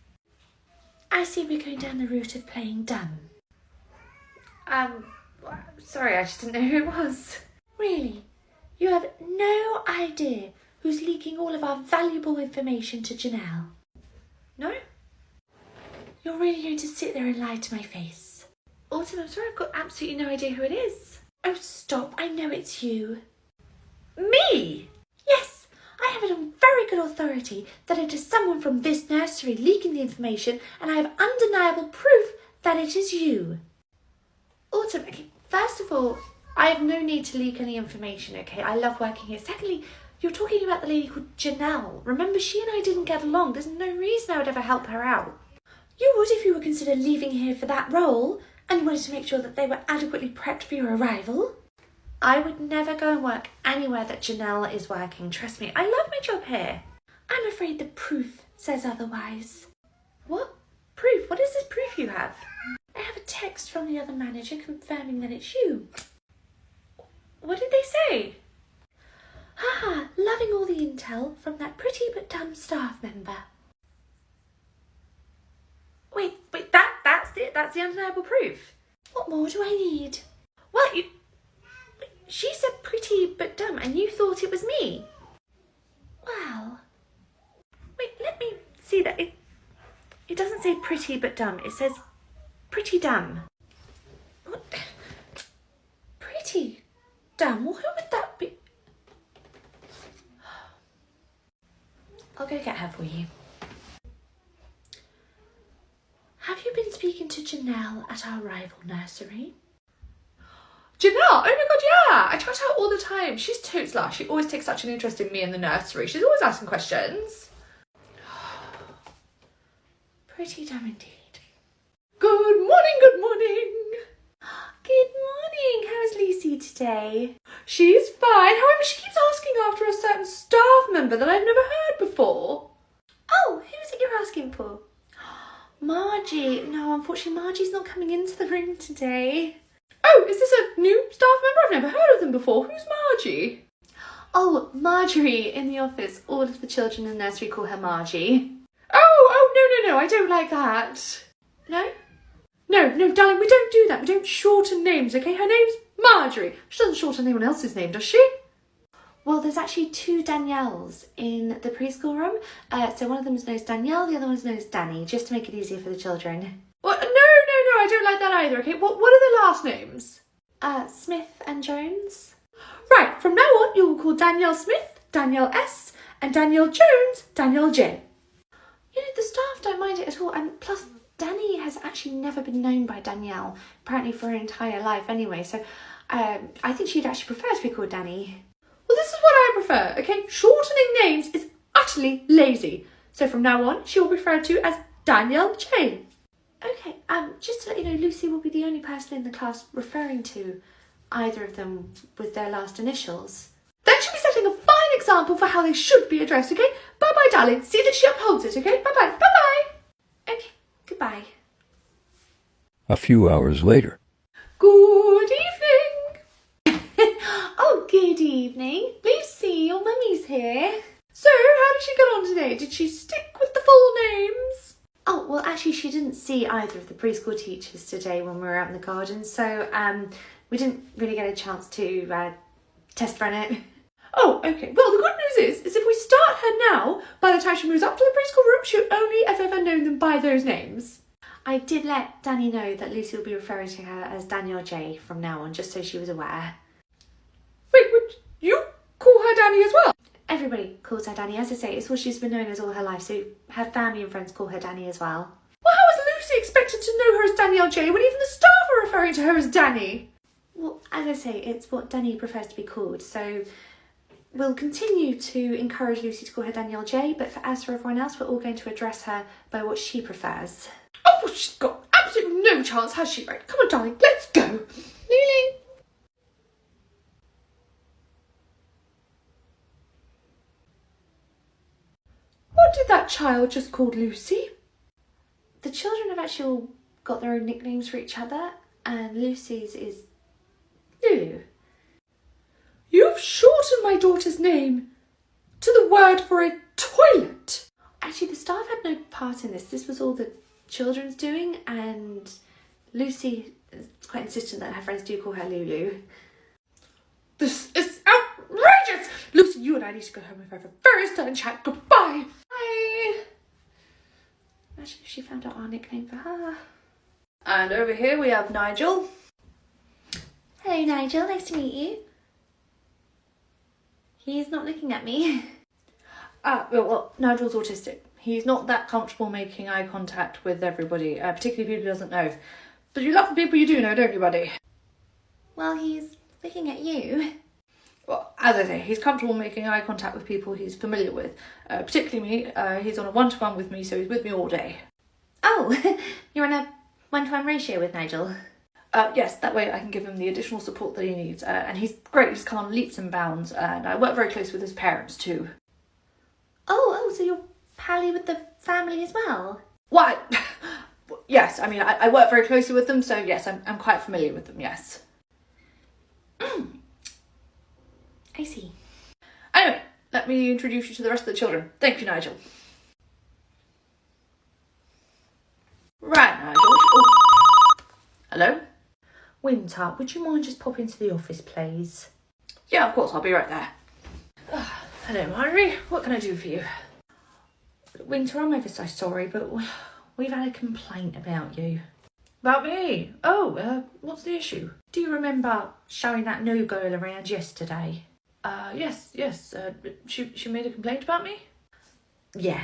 I see we're going down the route of playing dumb.
Sorry, I just didn't know who it was.
Really? You have no idea who's leaking all of our valuable information to Janelle?
No?
You're really going to sit there and lie to my face?
Autumn, I'm sorry, I've got absolutely no idea who it is.
Oh, stop. I know it's you.
Me?
Yes, I have it on very good authority that it is someone from this nursery leaking the information, and I have undeniable proof that it is you.
Autumn, okay, first of all, I have no need to leak any information, okay? I love working here. Secondly, you're talking about the lady called Janelle. Remember, she and I didn't get along. There's no reason I would ever help her out.
You would if you were considered leaving here for that role, and you wanted to make sure that they were adequately prepped for your arrival.
I would never go and work anywhere that Janelle is working. Trust me, I love my job here.
I'm afraid the proof says otherwise.
What? Proof? What is this proof you have?
I have a text from the other manager confirming that it's you.
What did they say?
Haha, loving all the intel from that pretty but dumb staff member.
Wait, that's it? That's the undeniable proof?
What more do I need?
Well, she said pretty but dumb and you thought it was me.
Well...
Wait, let me see that. It doesn't say pretty but dumb. It says pretty dumb.
What? Pretty dumb? Well, who would that be?
I'll go get her for you.
Have you been speaking to Janelle at our rival nursery?
Janelle? Oh my god, yeah! I chat to her all the time. She's totes lush. She always takes such an interest in me and the nursery. She's always asking questions.
Pretty dumb indeed.
Good morning, good morning.
Good morning. How is Lucy today?
She's fine. However, she keeps asking after a certain staff member that I've never heard before.
Oh, who is it you're asking for? Margie. No, unfortunately, Margie's not coming into the room today.
Oh, is this a new staff member? I've never heard of them before. Who's Margie?
Oh, Marjorie in the office. All of the children in the nursery call her Margie.
Oh, no, I don't like that.
No?
No, darling, we don't do that. We don't shorten names, okay? Her name's Marjorie. She doesn't shorten anyone else's name, does she?
Well, there's actually 2 Danielles in the preschool room. So one of them is known as Danielle, the other one is known as Danny, just to make it easier for the children.
Well, no, I don't like that either, okay? What are their last names?
Smith and Jones.
Right, from now on, you will call Danielle Smith, Danielle S, and Danielle Jones, Danielle J.
You know, the staff don't mind it at all, and plus Danny has actually never been known by Danielle, apparently for her entire life anyway, so I think she'd actually prefer to be called Danny.
Well, this is what I prefer, okay? Shortening names is utterly lazy. So from now on, she will be referred to as Danielle J.
Okay, just to let you know, Lucy will be the only person in the class referring to either of them with their last initials.
Then she'll be setting a fine example for how they should be addressed, okay? Bye-bye, darling. See that she upholds it, okay? Bye-bye. Bye-bye.
Okay, goodbye.
A few hours later.
Good evening.
Oh, good evening. Lucy, your mummy's here.
So, how did she get on today? Did she stick with the full names?
Oh, well, actually, she didn't see either of the preschool teachers today when we were out in the garden, so we didn't really get a chance to test run it.
Oh, okay. Well, the good news is if we start her now, by the time she moves up to the preschool room, she'll only have ever known them by those names.
I did let Danny know that Lucy will be referring to her as Danielle J from now on, just so she was aware.
Wait, you call her Danny as well?
Everybody calls her Danny. As I say, it's what she's been known as all her life, so her family and friends call her Danny as well.
Well, how is Lucy expected to know her as Danielle J when even the staff are referring to her as Danny?
Well, as I say, it's what Danny prefers to be called, so we'll continue to encourage Lucy to call her Danielle J, but as for everyone else, we're all going to address her by what she prefers.
Oh, well, she's got absolutely no chance, has she? Right, come on, darling, let's go. Lulu. What did that child just call Lucy?
The children have actually all got their own nicknames for each other, and Lucy's is Lulu.
You've shortened my daughter's name to the word for a toilet.
Actually, the staff had no part in this. This was all the children's doing, and Lucy is quite insistent that her friends do call her Lulu.
This is outrageous! Lucy, you and I need to go home and have a very stern chat. Goodbye.
Bye. Imagine if she found out our nickname for her.
And over here we have Nigel.
Hello, Nigel. Nice to meet you. He's not looking at me.
Well, Nigel's autistic. He's not that comfortable making eye contact with everybody, particularly people he doesn't know. But you love the people you do know, don't you, buddy?
Well, he's looking at you.
Well, as I say, he's comfortable making eye contact with people he's familiar with, particularly me. He's on a one-to-one with me, so he's with me all day.
Oh, you're on a one-to-one ratio with Nigel.
Yes, that way I can give him the additional support that he needs. And he's great, he's come on leaps and bounds, and I work very close with his parents too.
Oh, so you're pally with the family as well?
Why? Yes, I mean, I work very closely with them, so yes, I'm quite familiar with them, yes.
I see.
Anyway, let me introduce you to the rest of the children. Thank you, Nigel. Right, Nigel. Oh. Hello?
Winter, would you mind just popping to the office, please?
Yeah, of course, I'll be right there. Hello, Marjorie. What can I do for you?
Winter, I'm ever so sorry, but we've had a complaint about you.
About me? Oh, what's the issue?
Do you remember showing that new girl around yesterday?
Yes. She made a complaint about me?
Yeah.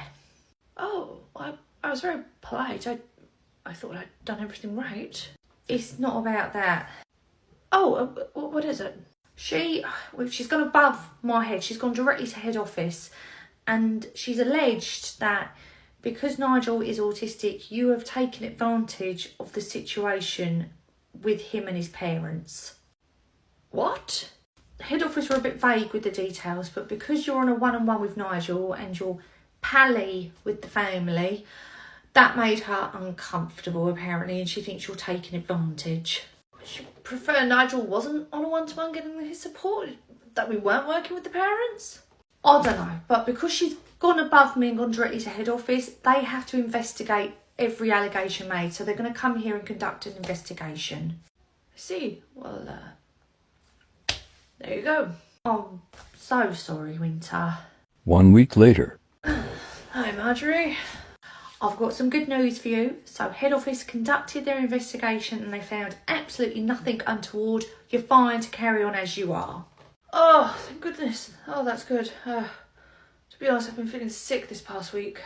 Oh, I was very polite. I thought I'd done everything right.
It's not about that.
Oh, what is it?
She's gone above my head. She's gone directly to head office, and she's alleged that because Nigel is autistic, you have taken advantage of the situation with him and his parents.
What?
Head office were a bit vague with the details, but because you're on a one-on-one with Nigel and you're pally with the family, that made her uncomfortable apparently, and she thinks you're taking advantage.
She prefer Nigel wasn't on a one-to-one getting his support, that we weren't working with the parents?
I don't know, but because she's gone above me and gone directly to head office, they have to investigate every allegation made, so they're going to come here and conduct an investigation. I see. Well, there you go. I'm so sorry, Winter.
1 week later.
Hi, Marjorie. I've got some good news for you. So head office conducted their investigation and they found absolutely nothing untoward. You're fine to carry on as you are. Oh, thank goodness. Oh, that's good. To be honest, I've been feeling sick this past week.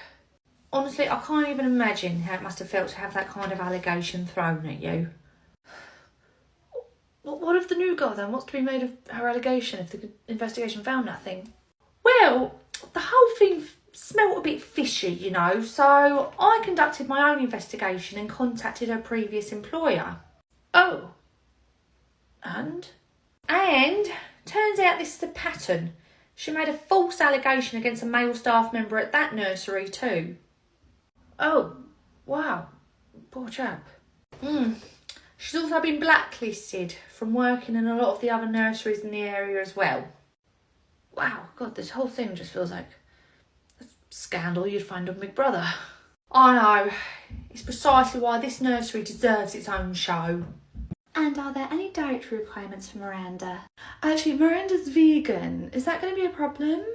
Honestly, I can't even imagine how it must have felt to have that kind of allegation thrown at you. What of the new girl then? What's to be made of her allegation if the investigation found nothing? Well, the whole thing smelt a bit fishy, you know, so I conducted my own investigation and contacted her previous employer. Oh. And turns out this is a pattern. She made a false allegation against a male staff member at that nursery too. Oh, wow. Poor chap. She's also been blacklisted from working in a lot of the other nurseries in the area as well. Wow, God, this whole thing just feels like a scandal you'd find on Big Brother. I know. It's precisely why this nursery deserves its own show.
And are there any dietary requirements for Miranda?
Actually, Miranda's vegan. Is that going to be a problem?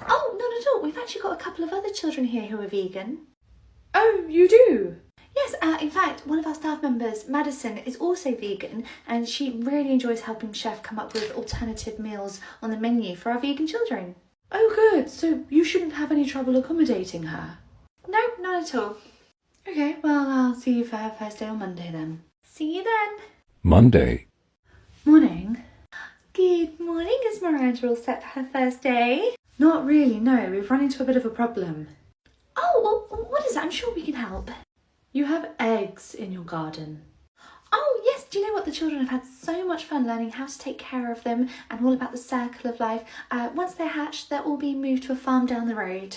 Oh, not at all. We've actually got a couple of other children here who are vegan.
Oh, you do?
Yes, in fact, one of our staff members, Madison, is also vegan and she really enjoys helping Chef come up with alternative meals on the menu for our vegan children.
Oh, good. So you shouldn't have any trouble accommodating her?
No, not at all.
Okay, well, I'll see you for her first day on Monday then.
See you then.
Monday.
Morning.
Good morning. Is Miranda all set for her first day?
Not really, no. We've run into a bit of a problem.
Oh, well, what is it? I'm sure we can help.
You have eggs in your garden.
Oh, yes. Do you know what? The children have had so much fun learning how to take care of them and all about the circle of life. Once they're hatched, they'll all be moved to a farm down the road.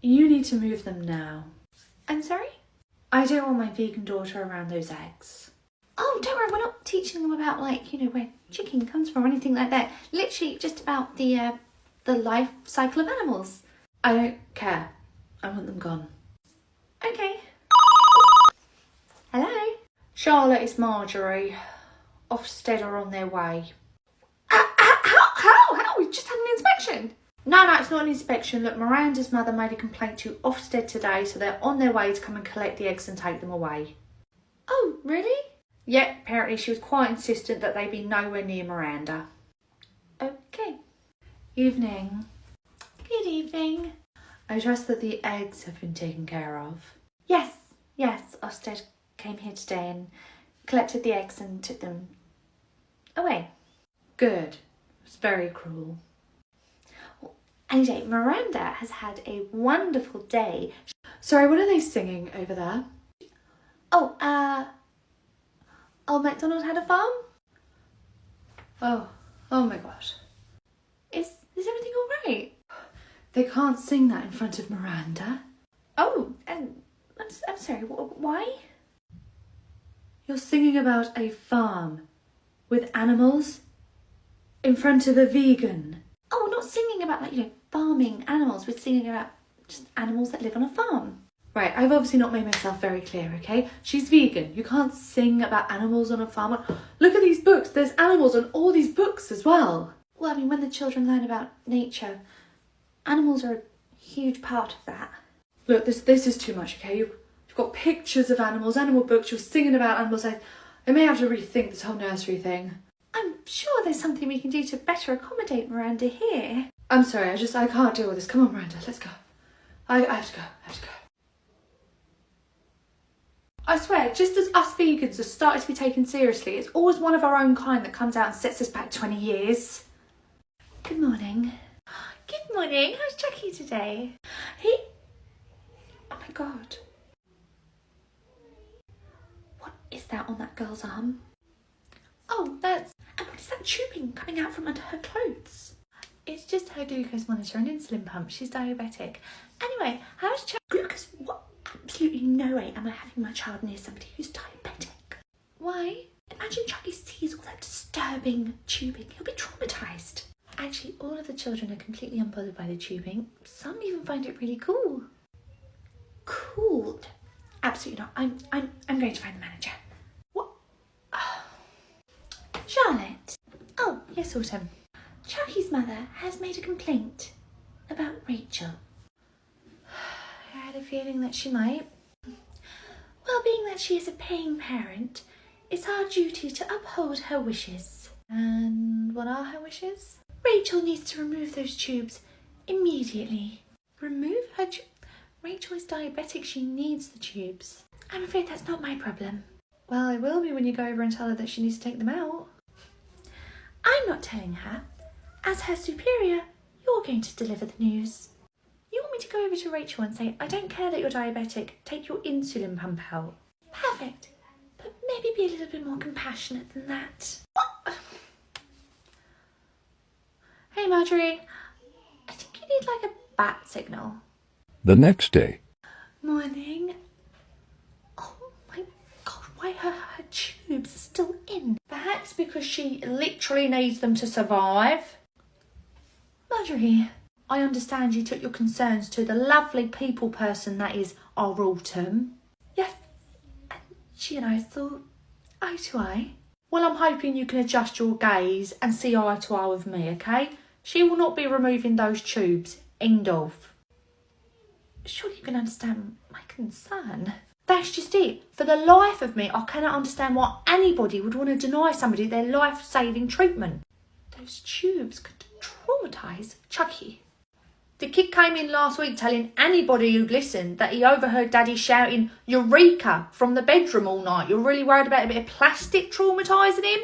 You need to move them now.
I'm sorry?
I don't want my vegan daughter around those eggs.
Oh, don't worry. We're not teaching them about, like, you know, where chicken comes from or anything like that. Literally just about the life cycle of animals.
I don't care. I want them gone.
Okay. Hello?
Charlotte, it's Marjorie. Ofsted are on their way.
How? We just had an inspection.
No, it's not an inspection. Look, Miranda's mother made a complaint to Ofsted today, so they're on their way to come and collect the eggs and take them away.
Oh, really?
Yep, apparently she was quite insistent that they be nowhere near Miranda.
Okay.
Evening.
Good evening.
I trust that the eggs have been taken care of.
Yes. Ofsted came here today and collected the eggs and took them away.
Good. It's very cruel.
Anyway, Miranda has had a wonderful day.
Sorry, what are they singing over there?
Old MacDonald had a farm?
Oh my gosh.
Is everything all right?
They can't sing that in front of Miranda.
Oh, and I'm sorry, why?
You're singing about a farm with animals in front of a vegan.
Oh, we're not singing about, like, you know, farming animals. We're singing about just animals that live on a farm.
Right, I've obviously not made myself very clear, okay? She's vegan. You can't sing about animals on a farm. Look at these books. There's animals on all these books as well.
Well, I mean, when the children learn about nature, animals are a huge part of that.
Look, this is too much, okay? You've got pictures of animals, animal books, you're singing about animals. I may have to rethink this whole nursery thing.
I'm sure there's something we can do to better accommodate Miranda here.
I'm sorry, I can't deal with this. Come on, Miranda, let's go. I have to go. I swear, just as us vegans are starting to be taken seriously, it's always one of our own kind that comes out and sets us back 20 years.
Good morning.
Good morning. How's Jackie today?
Oh my God. What is that on that girl's arm?
Oh, that's...
And what is that tubing coming out from under her clothes?
It's just her glucose monitor and insulin pump. She's diabetic. Anyway, how's Jackie?
Glucose? What? Absolutely no way am I having my child near somebody who's diabetic.
Why?
Imagine Chucky sees all that disturbing tubing. He'll be traumatised.
Actually, all of the children are completely unbothered by the tubing. Some even find it really cool.
Cool? Absolutely not. I'm going to find the manager. What? Charlotte.
Oh, yes, Autumn.
Chucky's mother has made a complaint about Rachel.
I had a feeling that she might.
Well, being that she is a paying parent, it's our duty to uphold her wishes.
And what are her wishes?
Rachel needs to remove those tubes immediately.
Remove her Rachel is diabetic. She needs the tubes.
I'm afraid that's not my problem.
Well, it will be when you go over and tell her that she needs to take them out.
I'm not telling her. As her superior, you're going to deliver the news.
You want me to go over to Rachel and say, I don't care that you're diabetic, take your insulin pump out.
Perfect. But maybe be a little bit more compassionate than that.
Hey, Marjorie. I think you need like a bat signal.
The next day.
Morning. Oh my God, why are her tubes still in?
Perhaps because she literally needs them to survive.
Marjorie.
I understand you took your concerns to the lovely people person that is our Autumn.
Yes, and she and I thought eye to eye.
Well, I'm hoping you can adjust your gaze and see eye to eye with me, okay? She will not be removing those tubes. End of.
Surely you can understand my concern.
That's just it. For the life of me, I cannot understand why anybody would want to deny somebody their life-saving treatment.
Those tubes could traumatise Chucky.
The kid came in last week telling anybody who'd listened that he overheard Daddy shouting Eureka from the bedroom all night. You're really worried about a bit of plastic traumatising him?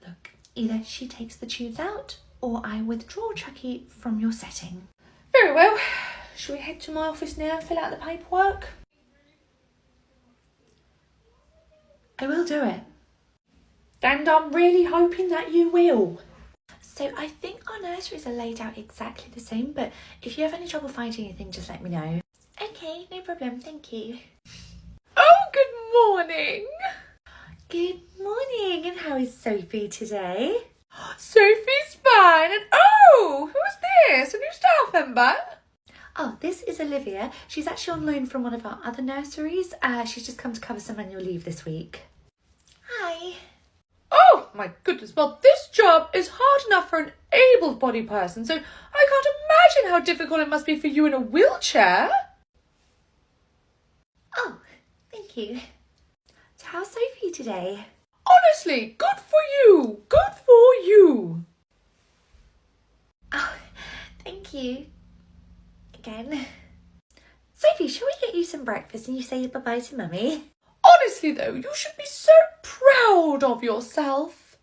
Look, either she takes the tubes out or I withdraw Chucky from your setting.
Very well. Shall we head to my office now and fill out the paperwork?
I will do it.
And I'm really hoping that you will.
So I think our nurseries are laid out exactly the same, but if you have any trouble finding anything, just let me know. Okay, no problem, thank you.
Oh, good morning.
Good morning, and how is Sophie today?
Sophie's fine, and oh, who's this? A new staff member?
Oh, this is Olivia. She's actually on loan from one of our other nurseries. She's just come to cover some annual leave this week. Hi.
Oh, my goodness. Well, this job is hard enough for an able-bodied person, so I can't imagine how difficult it must be for you in a wheelchair.
Oh, thank you. So how's Sophie today?
Honestly, good for you. Good for you.
Oh, thank you. Again. Sophie, shall we get you some breakfast and you say bye-bye to Mummy?
Honestly, though, you should be so proud of yourself.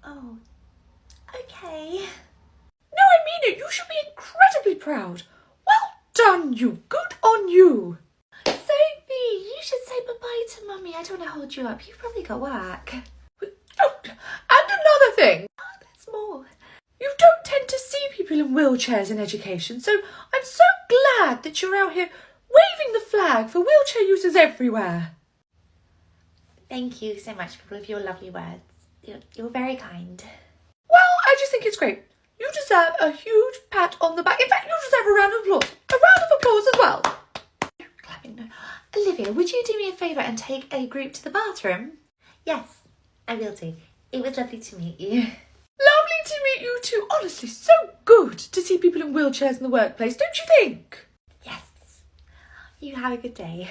Oh, okay.
No, I mean it. You should be incredibly proud. Well done, you. Good on you.
Sophie, you should say bye-bye to Mummy. I don't want to hold you up. You've probably got work.
Oh, and another thing.
Oh, there's more.
You don't tend to see people in wheelchairs in education, so I'm so glad that you're out here waving the flag for wheelchair users everywhere.
Thank you so much for all of your lovely words. You're very kind.
Well, I just think it's great. You deserve a huge pat on the back. In fact, you deserve a round of applause. A round of applause as well.
Clapping. No. Olivia, would you do me a favour and take a group to the bathroom? Yes, I will do. It was lovely to meet you.
Lovely to meet you too. Honestly, so good to see people in wheelchairs in the workplace, don't you think?
Yes. You have a good day.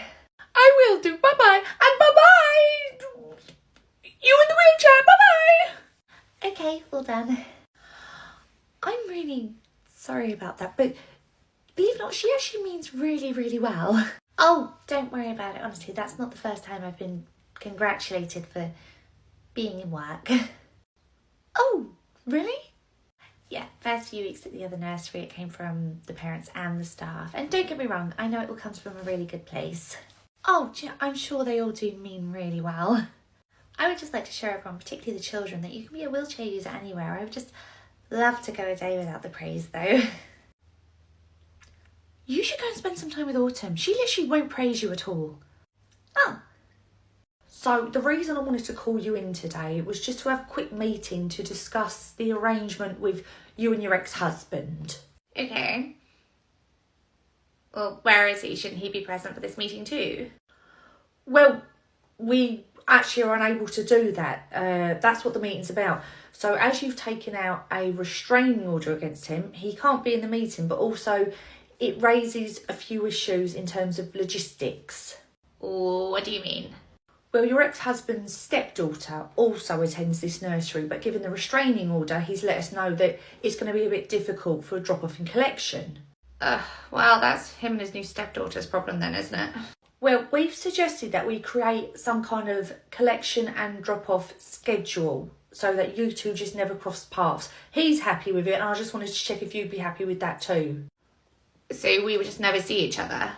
I will do. Bye-bye. And bye-bye. You in the wheelchair. Bye-bye.
Okay, well done. I'm really sorry about that, but believe it or not, she actually means really, really well. Oh, don't worry about it. Honestly, that's not the first time I've been congratulated for being in work. Oh, really? Yeah, first few weeks at the other nursery, it came from the parents and the staff. And don't get me wrong, I know it all comes from a really good place. Oh, I'm sure they all do mean really well. I would just like to show everyone, particularly the children, that you can be a wheelchair user anywhere. I would just love to go a day without the praise, though. You should go and spend some time with Autumn. She literally won't praise you at all. Oh.
So the reason I wanted to call you in today was just to have a quick meeting to discuss the arrangement with you and your ex-husband.
Okay. Well, where is he? Shouldn't he be present for this meeting too?
Well, we actually are unable to do that. That's what the meeting's about. So as you've taken out a restraining order against him, he can't be in the meeting, but also it raises a few issues in terms of logistics.
What do you mean?
Well, your ex-husband's stepdaughter also attends this nursery, but given the restraining order, he's let us know that it's going to be a bit difficult for a drop-off and collection.
Well, that's him and his new stepdaughter's problem then, isn't it?
Well, we've suggested that we create some kind of collection and drop-off schedule so that you two just never cross paths. He's happy with it, and I just wanted to check if you'd be happy with that too.
So we would just never see each other?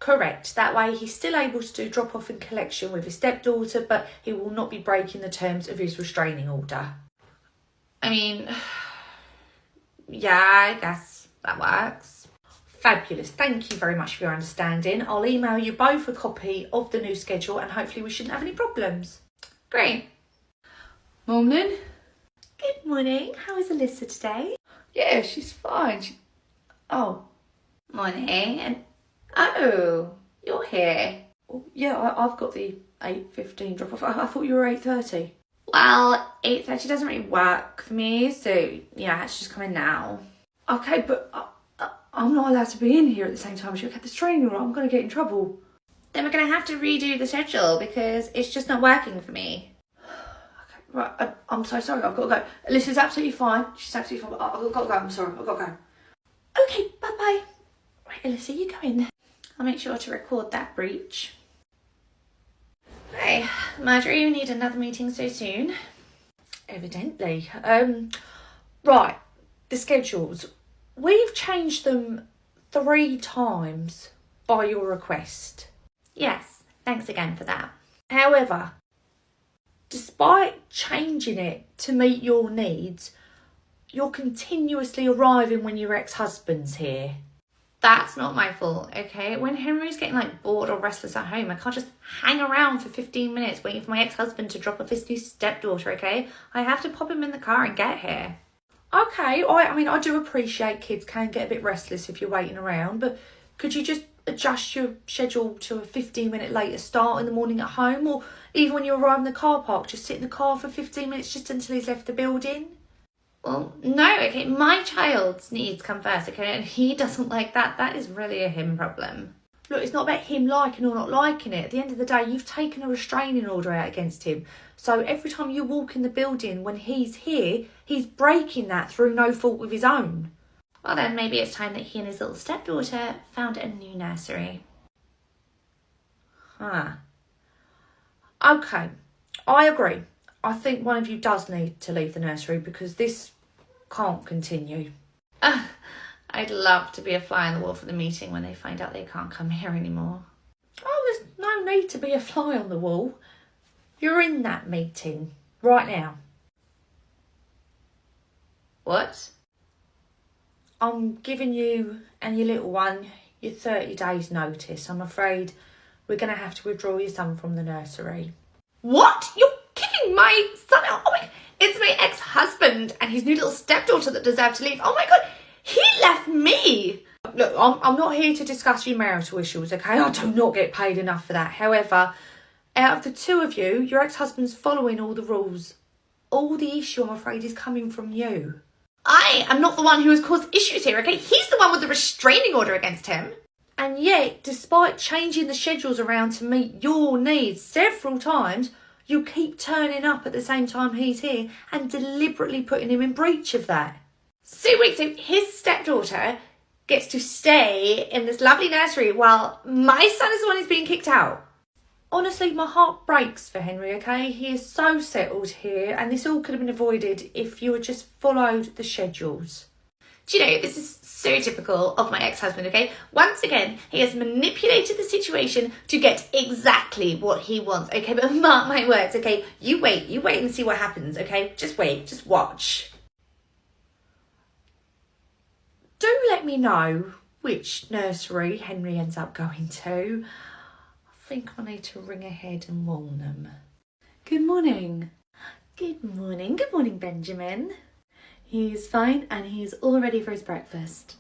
Correct. That way he's still able to do drop-off and collection with his stepdaughter, but he will not be breaking the terms of his restraining order.
I mean, yeah, I guess that works.
Fabulous. Thank you very much for your understanding. I'll email you both a copy of the new schedule and hopefully we shouldn't have any problems.
Great.
Morning.
Good morning. How is Alyssa today?
Yeah, she's fine. Oh,
Morning. And oh, you're here.
yeah, I've got the 8:15 drop off. I thought you were 8:30.
Well, 8:30 doesn't really work for me, so yeah, it's just coming now.
Okay, but I'm not allowed to be in here at the same time as you. Okay, this training room, I'm going to get in trouble.
Then we're going to have to redo the schedule because it's just not working for me.
Okay, right, I'm so sorry. I've got to go. Alyssa's absolutely fine. She's absolutely fine. But I've got to go. I'm sorry. I've got to go.
Okay, bye-bye. Right, Alyssa, you go in. I'll make sure to record that breach. Hey, Marjorie, you need another meeting so soon.
Evidently. Right, the schedules. We've changed them 3 times by your request.
Yes, thanks again for that.
However, despite changing it to meet your needs, you're continuously arriving when your ex-husband's here.
That's not my fault, okay? When Henry's getting like bored or restless at home, I can't just hang around for 15 minutes waiting for my ex-husband to drop off his new stepdaughter, okay? I have to pop him in the car and get here.
Okay, I mean, I do appreciate kids can get a bit restless if you're waiting around, but could you just adjust your schedule to a 15-minute later start in the morning at home, or even when you arrive in the car park, just sit in the car for 15 minutes just until he's left the building?
Well, no, okay, my child's needs come first, okay, and he doesn't like that. That is really a him problem.
Look, it's not about him liking or not liking it. At the end of the day, you've taken a restraining order out against him. So every time you walk in the building when he's here, he's breaking that through no fault of his own.
Well then, maybe it's time that he and his little stepdaughter found a new nursery.
Okay, I agree. I think one of you does need to leave the nursery because this can't continue.
I'd love to be a fly on the wall for the meeting when they find out they can't come here anymore.
Oh, there's no need to be a fly on the wall. You're in that meeting right now.
What?
I'm giving you and your little one your 30 days notice. I'm afraid we're going to have to withdraw your son from the nursery.
What? You're kicking my son out? Oh my, it's my ex-husband and his new little stepdaughter that deserve to leave. Oh my God, he left me.
Look, I'm not here to discuss your marital issues, okay? I do not get paid enough for that. However, out of the two of you, your ex-husband's following all the rules. All the issue, I'm afraid, is coming from you.
I am not the one who has caused issues here, okay? He's the one with the restraining order against him.
And yet, despite changing the schedules around to meet your needs several times, you keep turning up at the same time he's here and deliberately putting him in breach of that.
So wait, so his stepdaughter gets to stay in this lovely nursery while my son is the one who's being kicked out?
Honestly, my heart breaks for Henry, okay? He is so settled here, and this all could have been avoided if you had just followed the schedules.
Do you know, this is so typical of my ex-husband, okay? Once again, he has manipulated the situation to get exactly what he wants, okay? But mark my words, okay? You wait and see what happens, okay? Just wait, just watch.
Do let me know which nursery Henry ends up going to. I think I need to ring ahead and warn them.
Good morning.
Good morning, Benjamin.
He's fine and he's all ready for his breakfast.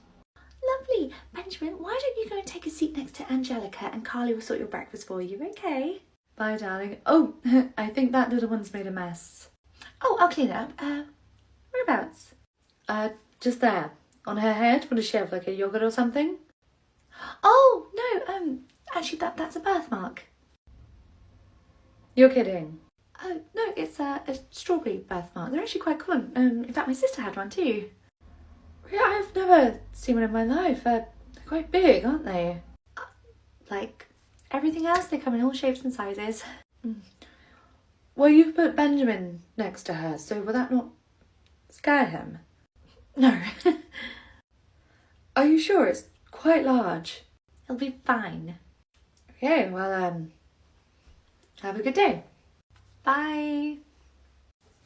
Lovely.
Hey, Benjamin, why don't you go and take a seat next to Angelica and Carly will sort your breakfast for you, okay?
Bye, darling. Oh, I think that little one's made a mess.
Oh, I'll clean it up. Whereabouts?
Just there. On her head. What does she have, like a yogurt or something?
Oh, no, actually that's a birthmark.
You're kidding.
Oh, no, it's a strawberry birthmark. They're actually quite common. In fact, my sister had one too.
Yeah, I've never seen one in my life. They're quite big, aren't they?
Like everything else, they come in all shapes and sizes.
Well, you've put Benjamin next to her, so will that not scare him?
No.
Are you sure? It's quite large.
He'll be fine.
Okay, well, have a good day.
Bye.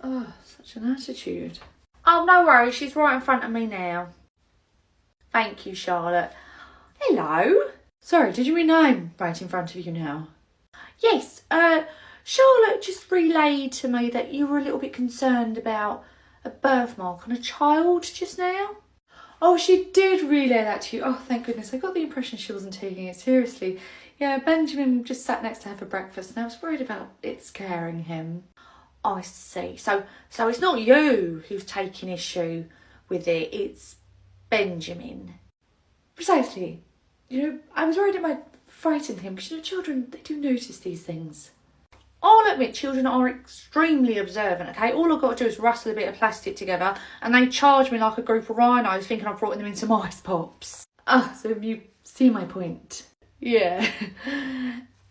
Oh, such an attitude.
Oh, no worries, she's right in front of me now.
Thank you, Charlotte.
Hello?
Sorry, did you mean I'm right in front of you now?
Yes, Charlotte just relayed to me that you were a little bit concerned about a birthmark on a child just now.
Oh, she did relay that to you. Oh, thank goodness. I got the impression she wasn't taking it seriously. Yeah, Benjamin just sat next to her for breakfast and I was worried about it scaring him.
I see. So it's not you who's taking issue with it, it's Benjamin.
Precisely. You know, I was worried it might frighten him because, you know, children, they do notice these things.
I'll admit children are extremely observant, okay? All I've got to do is rustle a bit of plastic together and they charge me like a group of rhinos thinking I've brought them in some ice pops.
Ah, so you see my point.
Yeah.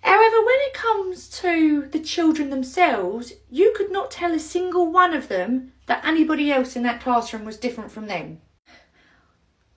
However, when it comes to the children themselves, you could not tell a single one of them that anybody else in that classroom was different from them.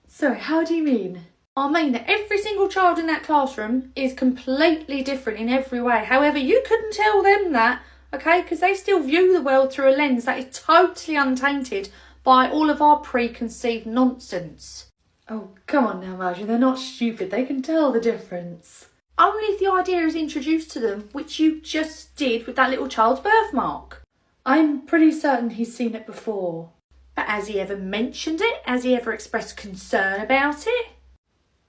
Sorry, how do you mean?
I mean that every single child in that classroom is completely different in every way. However, you couldn't tell them that, okay, because they still view the world through a lens that is totally untainted by all of our preconceived nonsense.
Oh, come on now, Marjorie, they're not stupid. They can tell the difference.
Only if the idea is introduced to them, which you just did with that little child's birthmark.
I'm pretty certain he's seen it before.
But has he ever mentioned it? Has he ever expressed concern about it?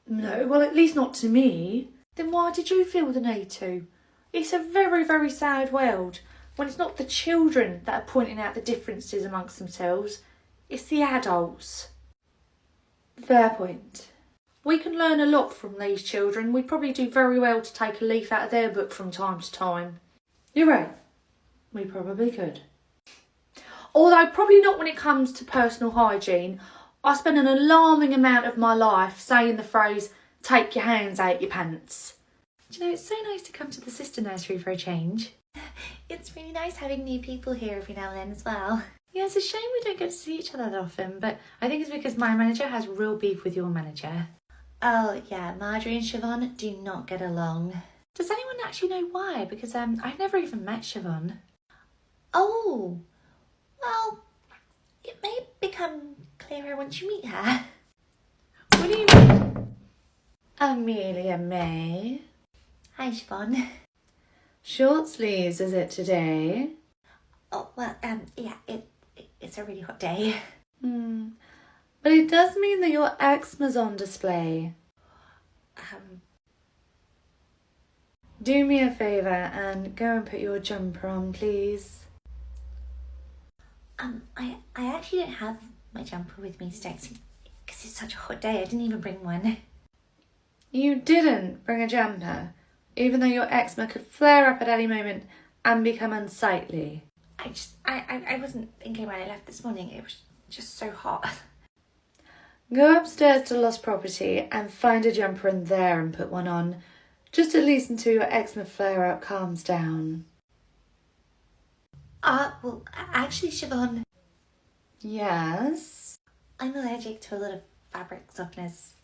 No, well, at least not to me.
Then why did you feel the need to? It's a very, very sad world when it's not the children that are pointing out the differences amongst themselves, it's the adults.
Fair point.
We can learn a lot from these children. We'd probably do very well to take a leaf out of their book from time to time.
You're right. We probably could.
Although probably not when it comes to personal hygiene. I spend an alarming amount of my life saying the phrase, take your hands out your pants.
Do you know, it's so nice to come to the sister nursery for a change. It's really nice having new people here every now and then as well. Yeah, it's a shame we don't get to see each other that often, but I think it's because my manager has real beef with your manager. Oh, yeah, Marjorie and Siobhan do not get along. Does anyone actually know why? Because I've never even met Siobhan. Oh, well, it may become clearer once you meet her.
What do you mean? Amelia May.
Hi, Siobhan.
Short sleeves, is it today?
Oh, well, yeah, it's a really hot day.
But it does mean that your eczema's on display. Do me a favour and go and put your jumper on, please.
I actually don't have my jumper with me today because it's such a hot day. I didn't even bring one.
You didn't bring a jumper, even though your eczema could flare up at any moment and become unsightly.
I wasn't thinking when I left this morning. It was just so hot.
Go upstairs to Lost Property and find a jumper in there and put one on. Just at least until your eczema flare-up calms down.
Well, actually, Siobhan,
Yes?
I'm allergic to a lot of fabric softeners.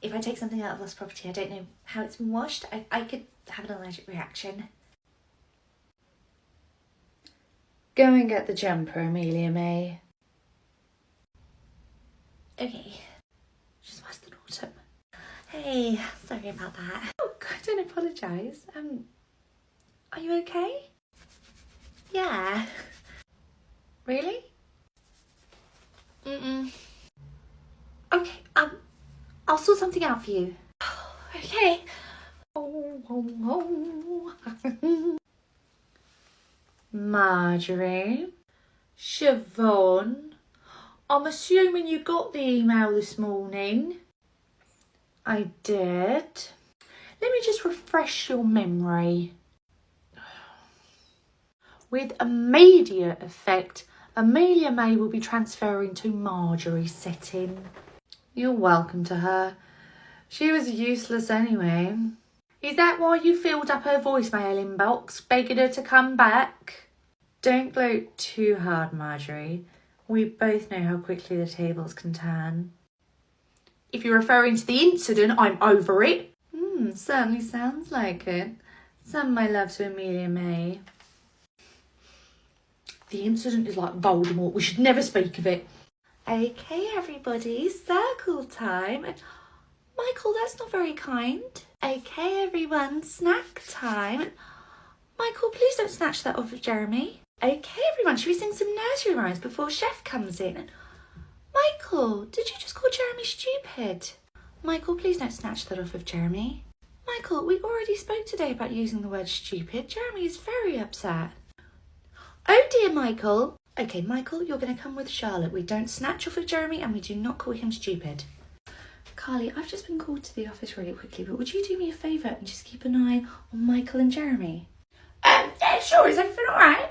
If I take something out of Lost Property, I don't know how it's been washed. I could have an allergic reaction.
Go and get the jumper, Amelia May.
Okay. She's worse than Autumn. Hey, sorry about that.
Oh, I don't apologise.
Are you okay? Yeah. Really? Okay, I'll
I'll sort something out for you.
Okay.
Marjorie, Siobhan, I'm assuming you got the email this morning. I did. Let me just refresh your memory. With immediate effect, Amelia May will be transferring to Marjorie's setting. You're welcome to her. She was useless anyway. Is that why you filled up her voicemail inbox, begging her to come back? Don't gloat too hard, Marjorie. We both know how quickly the tables can turn. If you're referring to the incident, I'm over it. Certainly sounds like it. Send my love to Amelia May. The incident is like Voldemort. We should never speak of it.
Okay, everybody, circle time. Michael, that's not very kind. Okay, everyone, snack time. Michael, please don't snatch that off of Jeremy. Okay, everyone, should we sing some nursery rhymes before Chef comes in? Michael, did you just call Jeremy stupid? Michael, please don't snatch that off of Jeremy. Michael, we already spoke today about using the word stupid. Jeremy is very upset. Oh dear, Michael. Okay, Michael, you're going to come with Charlotte. We don't snatch off of Jeremy and we do not call him stupid. Carly, I've just been called to the office really quickly, but would you do me a favour and just keep an eye on Michael and Jeremy? Yeah, sure. Is everything all right?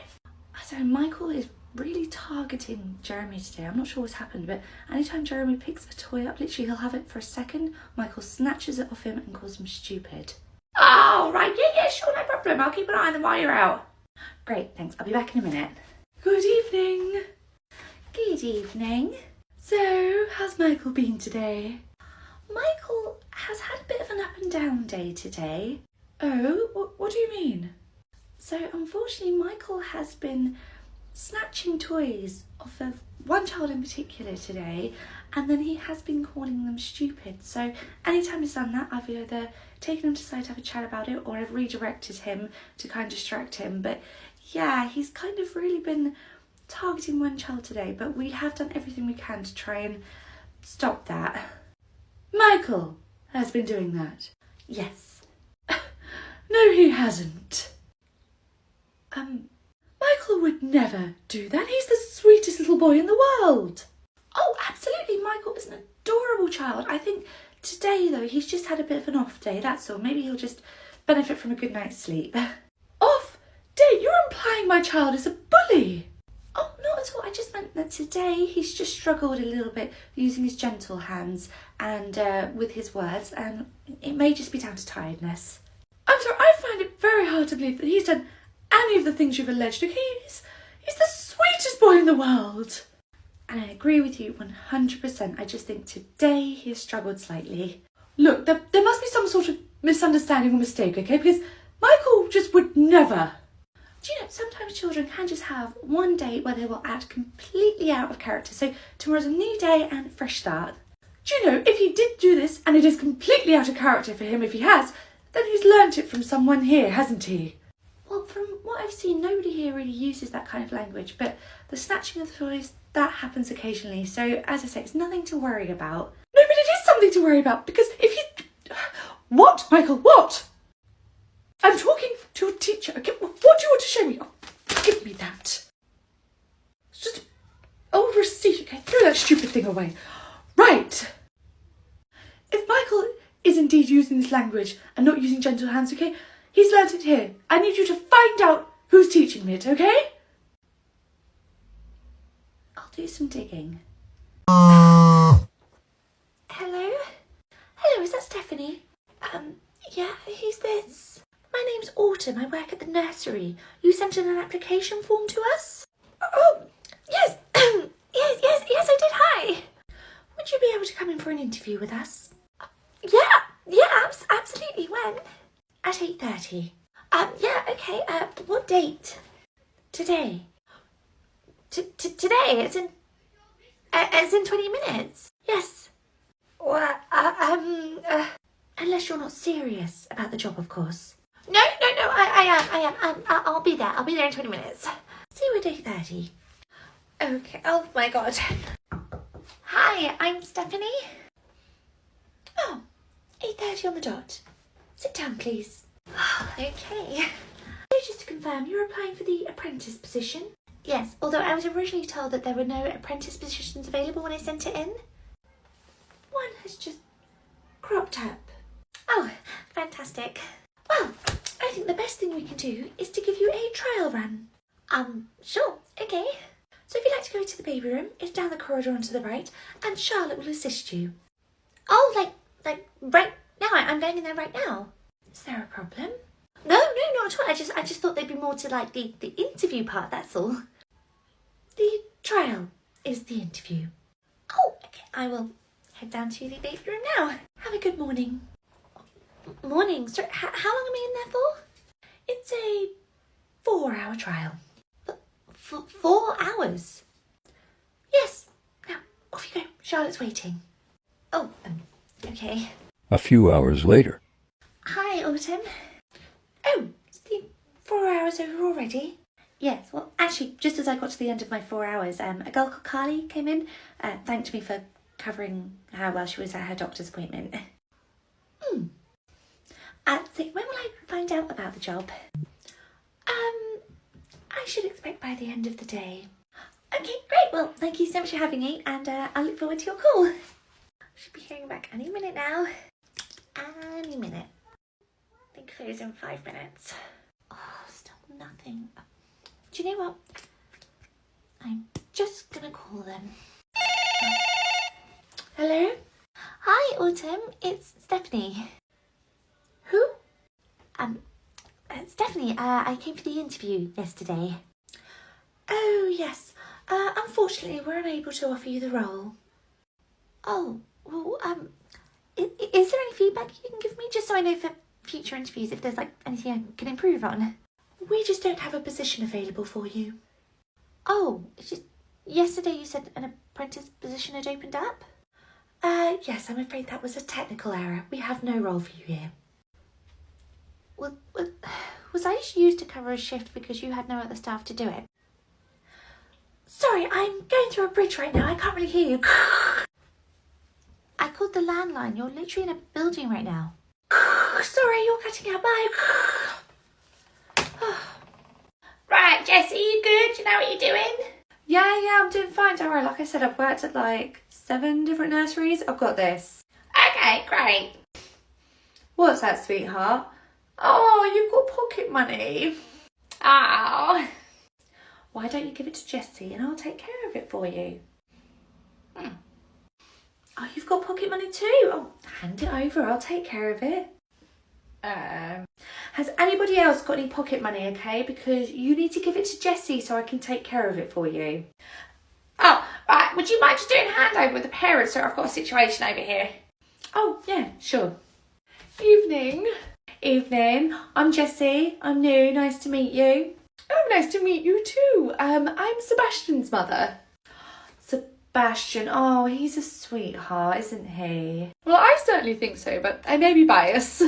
So Michael is really targeting Jeremy today. I'm not sure what's happened, but anytime Jeremy picks a toy up, literally he'll have it for a second. Michael snatches it off him and calls him stupid. Oh, right. Yeah, sure, no problem. I'll keep an eye on them while you're out. Great, thanks. I'll be back in a minute. Good evening. Good evening. So, how's Michael been today? Michael has had a bit of an up and down day today. Oh, what do you mean? So, unfortunately, Michael has been snatching toys off of one child in particular today, and then he has been calling them stupid. So, anytime he's done that, I've either taken him to side to have a chat about it, or I've redirected him to kind of distract him. But yeah, he's kind of really been targeting one child today, but we have done everything we can to try and stop that. Michael has been doing that. Yes. No, he hasn't. Michael would never do that. He's the sweetest little boy in the world. Oh, absolutely. Michael is an adorable child. I think today, though, he's just had a bit of an off day, that's all. Maybe he'll just benefit from a good night's sleep. Off day? You're implying my child is a bully. Oh, not at all. I just meant that today he's just struggled a little bit using his gentle hands and with his words, and it may just be down to tiredness. I'm sorry, I find it very hard to believe that he's done any of the things you've alleged. Okay, he's the sweetest boy in the world. And I agree with you 100%. I just think today he has struggled slightly. Look, there must be some sort of misunderstanding or mistake, okay? Because Michael just would never. Do you know, sometimes children can just have one day where they will act completely out of character. So tomorrow's a new day and a fresh start. Do you know, if he did do this and it is completely out of character for him, if he has, then he's learnt it from someone here, hasn't he? Well, from what I've seen, nobody here really uses that kind of language, but the snatching of the toys, that happens occasionally. So, as I say, it's nothing to worry about. No, but it is something to worry about, because if you... What, Michael, what? I'm talking to a teacher. Okay, what do you want to show me? Oh, give me that. It's just an old receipt. Okay, throw that stupid thing away. Right. If Michael is indeed using this language and not using gentle hands, okay, he's learnt it here. I need you to find out who's teaching me it, okay? I'll do some digging. Hello? Hello, is that Stephanie? Yeah, who's this? My name's Autumn. I work at the nursery. You sent in an application form to us? Oh, yes. yes, I did. Hi. Would you be able to come in for an interview with us? Yeah, absolutely. When? At 8:30. Yeah, okay. What date? Today. Today, as in 20 minutes. Yes. Well, unless you're not serious about the job, of course. No, I am. I'll be there. I'll be there in 20 minutes. See you at 8:30. Okay. Oh my God. Hi, I'm Stephanie. Oh, 8:30 on the dot. Sit down, please. Okay. So just to confirm, you're applying for the apprentice position? Yes, although I was originally told that there were no apprentice positions available when I sent it in. One has just cropped up. Oh, fantastic. Well, I think the best thing we can do is to give you a trial run. Sure, okay. So if you'd like to go to the baby room, it's down the corridor and to the right, and Charlotte will assist you. Oh, like right now? I'm going in there right now. Is there a problem? No, not at all. I just thought there'd be more to like the interview part, that's all. The trial is the interview. Oh, okay. I will head down to the baby room now. Have a good morning. Morning. Sorry, how long am I in there for? It's a 4-hour trial. 4 hours? Yes. Now, off you go. Charlotte's waiting. Oh, okay.
A few hours later.
Hi, Autumn. Oh, it's the 4 hours over already? Yes, well, actually, just as I got to the end of my 4 hours, a girl called Carly came in, thanked me for covering her while she was at her doctor's appointment. So when will I find out about the job? I should expect by the end of the day. Okay, great. Well, thank you so much for having me, and I look forward to your call. Should be hearing back any minute now. Any minute. I think close in 5 minutes. Oh, still nothing. Do you know what? I'm just gonna call them. Hello? Hi, Autumn. It's Stephanie. Who? Stephanie, I came for the interview yesterday. Oh, yes. Unfortunately, we're unable to offer you the role. Oh, well, is there any feedback you can give me, just so I know for future interviews if there's, like, anything I can improve on? We just don't have a position available for you. Oh, it's just yesterday you said an apprentice position had opened up? Yes, I'm afraid that was a technical error. We have no role for you here. Well, was I just used to cover a shift because you had no other staff to do it? Sorry, I'm going through a bridge right now. I can't really hear you. I called the landline. You're literally in a building right now. Sorry, you're cutting out. Bye. Right, Jessie, you good? You know what you're doing?
Yeah, I'm doing fine. Don't worry. Like I said, I've worked at like 7 different nurseries. I've got this.
Okay, great.
What's that, sweetheart? Oh, you've got pocket money.
Oh.
Why don't you give it to Jessie and I'll take care of it for you? Oh, you've got pocket money too? Oh, hand it over. I'll take care of it. Has anybody else got any pocket money, okay? Because you need to give it to Jessie so I can take care of it for you.
Oh, right. Would you mind just doing a handover with the parents, so I've got a situation over here?
Oh, yeah, sure. Evening. I'm Jessie. I'm new. Nice to meet you. Oh, nice to meet you too. I'm Sebastian's mother. Sebastian. Oh, he's a sweetheart, isn't he? Well, I certainly think so, but I may be biased.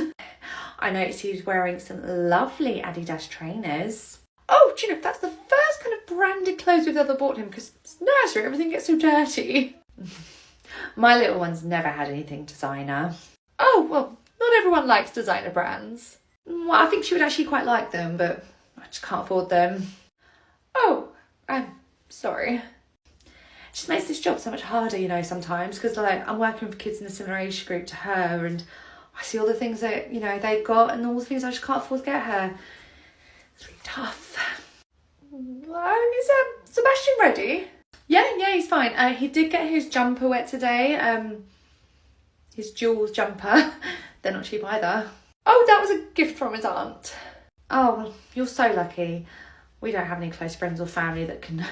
I noticed he was wearing some lovely Adidas trainers. Oh, do you know, that's the first kind of branded clothes we've ever bought him, because it's nursery, everything gets so dirty. My little one's never had anything designer. Oh, well, not everyone likes designer brands. Well, I think she would actually quite like them, but I just can't afford them. Oh, I'm sorry. It just makes this job so much harder, you know, sometimes, because like I'm working with kids in a similar age group to her, and I see all the things that, you know, they've got and all the things I just can't afford to get her. It's really tough. Is Sebastian ready? Yeah, he's fine. He did get his jumper wet today. His Jules jumper. They're not cheap either. Oh, that was a gift from his aunt. Oh, well, you're so lucky. We don't have any close friends or family that can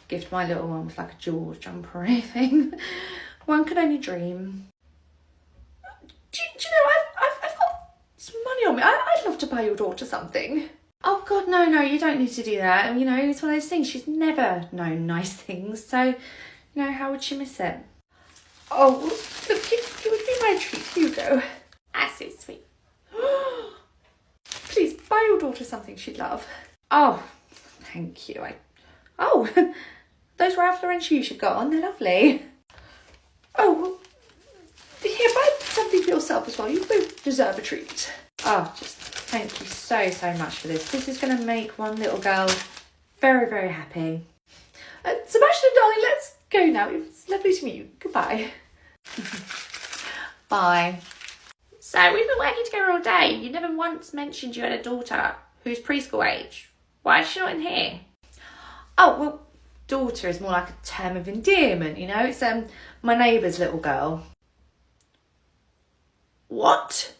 gift my little one with like a Jules jumper or anything. One can only dream. Do you know, I've got some money on me. I'd love to buy your daughter something. Oh God, no, you don't need to do that. And, you know, it's one of those things. She's never known nice things, so, you know, how would she miss it? Oh, look, it would be my treat. Here you go.
That's so sweet.
Please, buy your daughter something she'd love. Oh, thank you. Oh, those Ralph Lauren shoes you've got on, they're lovely. Oh, well, here, buy something for yourself as well. You both deserve a treat. Oh, just thank you so much for this. This is going to make one little girl very, very happy. Sebastian, darling, let's go now. It's lovely to meet you. Goodbye.
Bye. So we've been working together all day. You never once mentioned you had a daughter who's preschool age. Why is she not in here?
Oh, well, daughter is more like a term of endearment, you know. It's my neighbour's little girl.
What?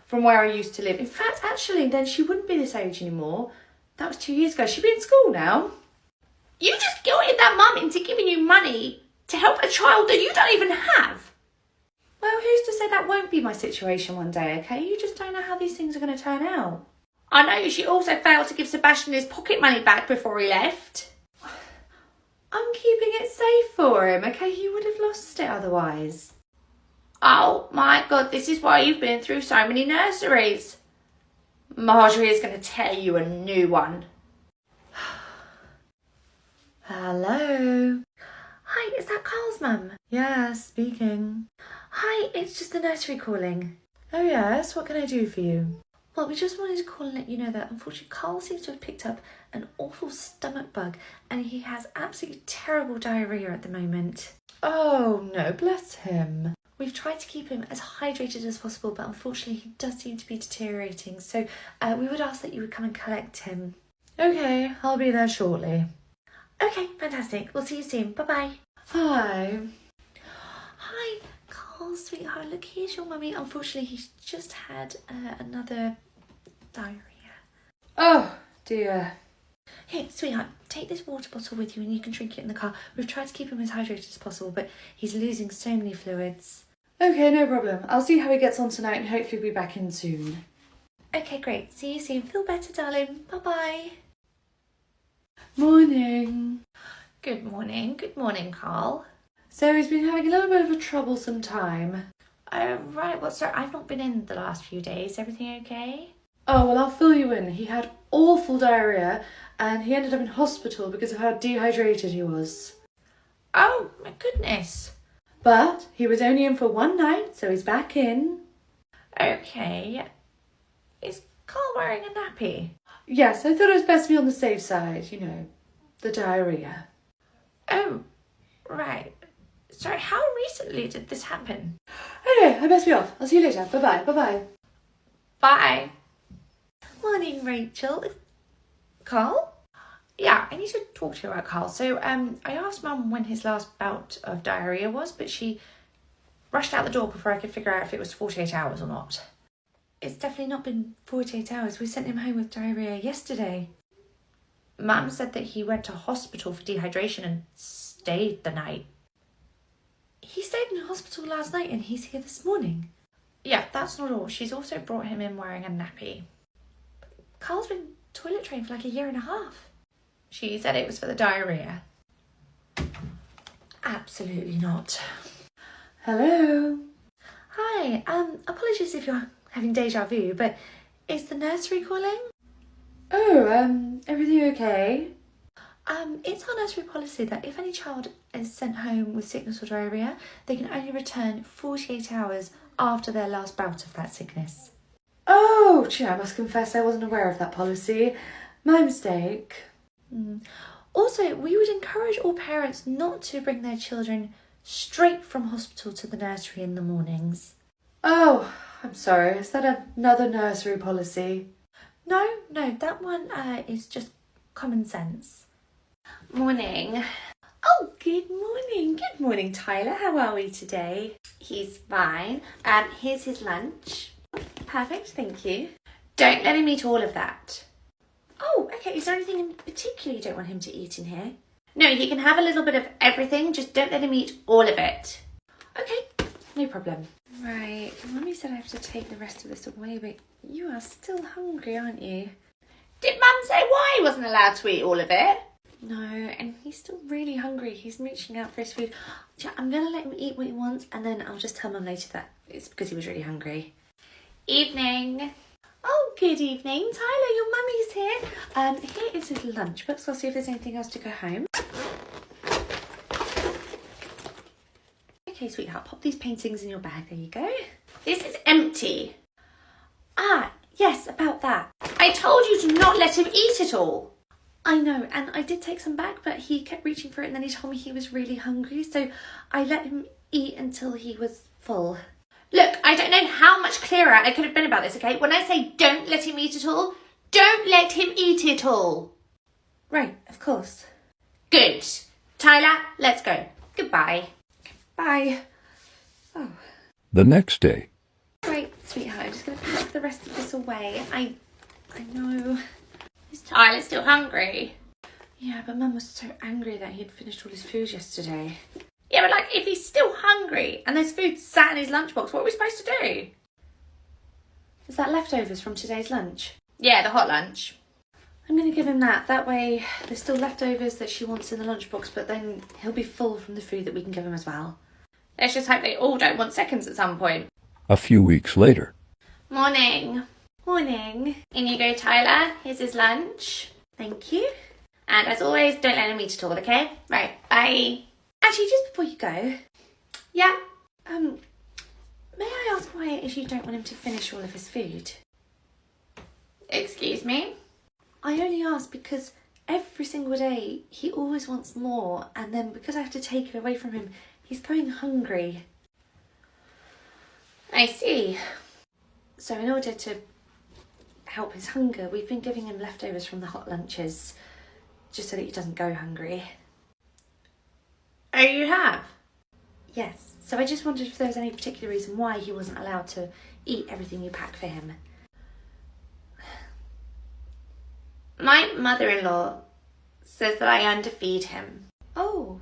From where I used to live. In fact, actually, then she wouldn't be this age anymore. That was 2 years ago. She'd be in school now.
You just guilted that mum into giving you money to help a child that you don't even have.
Well, who's to say that won't be my situation one day, okay? You just don't know how these things are going to turn out.
I know she also failed to give Sebastian his pocket money back before he left.
I'm keeping it safe for him, okay? He would have lost it otherwise.
Oh my God, this is why you've been through so many nurseries. Marjorie is going to tear you a new one.
Hello?
Hi, is that Carl's mum?
Yeah, speaking.
Hi, it's just the nursery calling.
Oh yes, what can I do for you?
Well, we just wanted to call and let you know that unfortunately Carl seems to have picked up an awful stomach bug and he has absolutely terrible diarrhoea at the moment.
Oh no, bless him.
We've tried to keep him as hydrated as possible, but unfortunately he does seem to be deteriorating, so we would ask that you would come and collect him.
Okay, I'll be there shortly.
Okay, fantastic. We'll see you soon. Bye-bye.
Hi.
Hi, Carl, sweetheart. Look, here's your mummy. Unfortunately, he's just had another diarrhea.
Oh, dear.
Hey, sweetheart, take this water bottle with you and you can drink it in the car. We've tried to keep him as hydrated as possible, but he's losing so many fluids.
Okay, no problem. I'll see how he gets on tonight and hopefully be back in soon.
Okay, great. See you soon. Feel better, darling. Bye-bye.
Morning.
Good morning. Good morning, Carl.
So he's been having a little bit of a troublesome time.
Oh, right. Well, sorry, I've not been in the last few days. Everything okay?
Oh, well, I'll fill you in. He had awful diarrhea and he ended up in hospital because of how dehydrated he was.
Oh, my goodness.
But he was only in for one night, so he's back in.
Okay. Is Carl wearing a nappy?
Yes, I thought it was best to be on the safe side, you know, the diarrhea.
Oh, right. Sorry, how recently did this happen?
Okay, I best be off. I'll see you later. Bye-bye. Bye-bye.
Bye. Morning, Rachel. Carl? Yeah, I need to talk to you about Carl. So, I asked Mum when his last bout of diarrhea was, but she rushed out the door before I could figure out if it was 48 hours or not. It's definitely not been 48 hours. We sent him home with diarrhea yesterday. Mum said that he went to hospital for dehydration and stayed the night. He stayed in hospital last night and he's here this morning. Yeah, that's not all. She's also brought him in wearing a nappy. Carl's been toilet trained for like 1.5 years. She said it was for the diarrhea. Absolutely not.
Hello.
Hi, apologies if you're having deja vu, but is the nursery calling?
Oh, everything okay?
It's our nursery policy that if any child is sent home with sickness or diarrhea, they can only return 48 hours after their last bout of that sickness.
Oh, gee, I must confess I wasn't aware of that policy. My mistake.
Also, we would encourage all parents not to bring their children straight from hospital to the nursery in the mornings.
Oh, I'm sorry. Is that another nursery policy?
No, that one is just common sense.
Morning.
Oh, good morning. Good morning, Tyler. How are we today?
He's fine. Here's his lunch.
Perfect, thank you.
Don't let him eat all of that.
Oh, okay. Is there anything in particular you don't want him to eat in here?
No, he can have a little bit of everything, just don't let him eat all of it.
Okay, no problem.
Right, Mummy said I have to take the rest of this away, but you are still hungry, aren't you?
Did Mum say why he wasn't allowed to eat all of it?
No, and he's still really hungry. He's reaching out for his food.
I'm going to let him eat what he wants and then I'll just tell Mum later that it's because he was really hungry.
Evening.
Oh, good evening. Tyler, your mummy's here. Here is his lunchbox. So I'll see if there's anything else to go home. Okay, sweetheart, pop these paintings in your bag. There you go.
This is empty.
Ah, yes, about that.
I told you to not let him eat it all.
I know, and I did take some back, but he kept reaching for it and then he told me he was really hungry, so I let him eat until he was full.
Look, I don't know how much clearer I could have been about this, okay? When I say don't let him eat it all, don't let him eat it all.
Right, of course.
Good. Tyler, let's go. Goodbye.
Bye. Oh.
The next day,
Right, sweetheart, I'm just going to pack the rest of this away. I know.
Is Tyler still hungry?
Yeah, but Mum was so angry that he'd finished all his food yesterday.
Yeah, but like, if he's still hungry and there's food sat in his lunchbox, what are we supposed to do?
Is that leftovers from today's lunch?
Yeah, the hot lunch.
I'm going to give him that. That way there's still leftovers that she wants in the lunchbox, but then he'll be full from the food that we can give him as well.
Let's just hope they all don't want seconds at some point.
a few weeks later.
Morning.
Morning.
In you go, Tyler. Here's his lunch.
Thank you.
And as always, don't let him eat it all, okay? Right, bye.
Actually, just before you go,
Yeah.
may I ask why it is you don't want him to finish all of his food?
Excuse me?
I only ask because every single day he always wants more, and then because I have to take it away from him, he's going hungry.
I see.
So in order to help his hunger, we've been giving him leftovers from the hot lunches, just so that he doesn't go hungry.
Oh, you have?
Yes, so I just wondered if there was any particular reason why he wasn't allowed to eat everything you pack for him.
My mother-in-law says that I underfeed him.
Oh.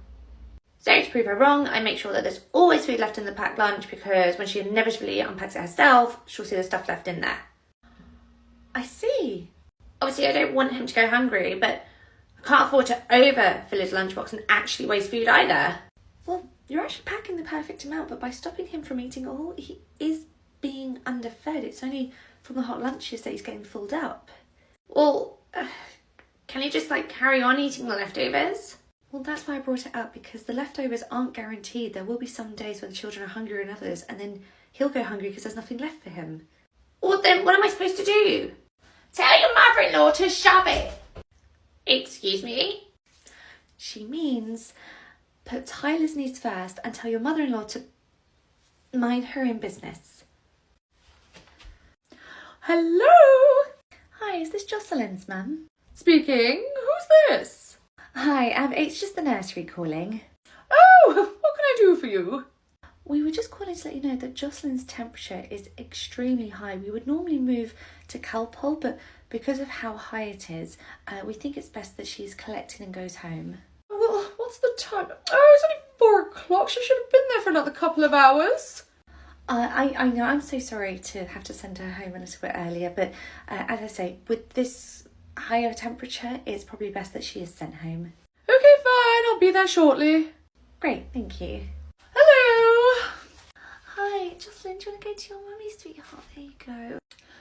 So to prove her wrong, I make sure that there's always food left in the packed lunch, because when she inevitably unpacks it herself, she'll see the stuff left in there.
I see.
Obviously, I don't want him to go hungry, but I can't afford to overfill his lunchbox and actually waste food either.
Well, you're actually packing the perfect amount, but by stopping him from eating all, he is being underfed. It's only from the hot lunches that he's getting filled up.
Well, can he just carry on eating the leftovers?
Well, that's why I brought it up, because the leftovers aren't guaranteed. There will be some days when the children are hungrier than others, and then he'll go hungry because there's nothing left for him.
Well, then what am I supposed to do? Tell your mother-in-law to shove it. Excuse me?
She means put Tyler's needs first and tell your mother-in-law to mind her own business.
Hello?
Hi, is this Jocelyn's mum?
Speaking. Who's this?
Hi, it's just the nursery calling.
Oh, what can I do for you?
We were just calling to let you know that Jocelyn's temperature is extremely high. We would normally move to Calpol, but because of how high it is, we think it's best that she's collected and goes home.
Well, what's the time? Oh, it's only 4 o'clock. She should have been there for another couple of hours.
I know, I'm so sorry to have to send her home a little bit earlier, but as I say, with this higher temperature, it's probably best that she is sent home.
Okay, fine. I'll be there shortly.
Great, thank you.
Hello.
Hi, Jocelyn, do you want to go to your mummy, sweetheart? There you go.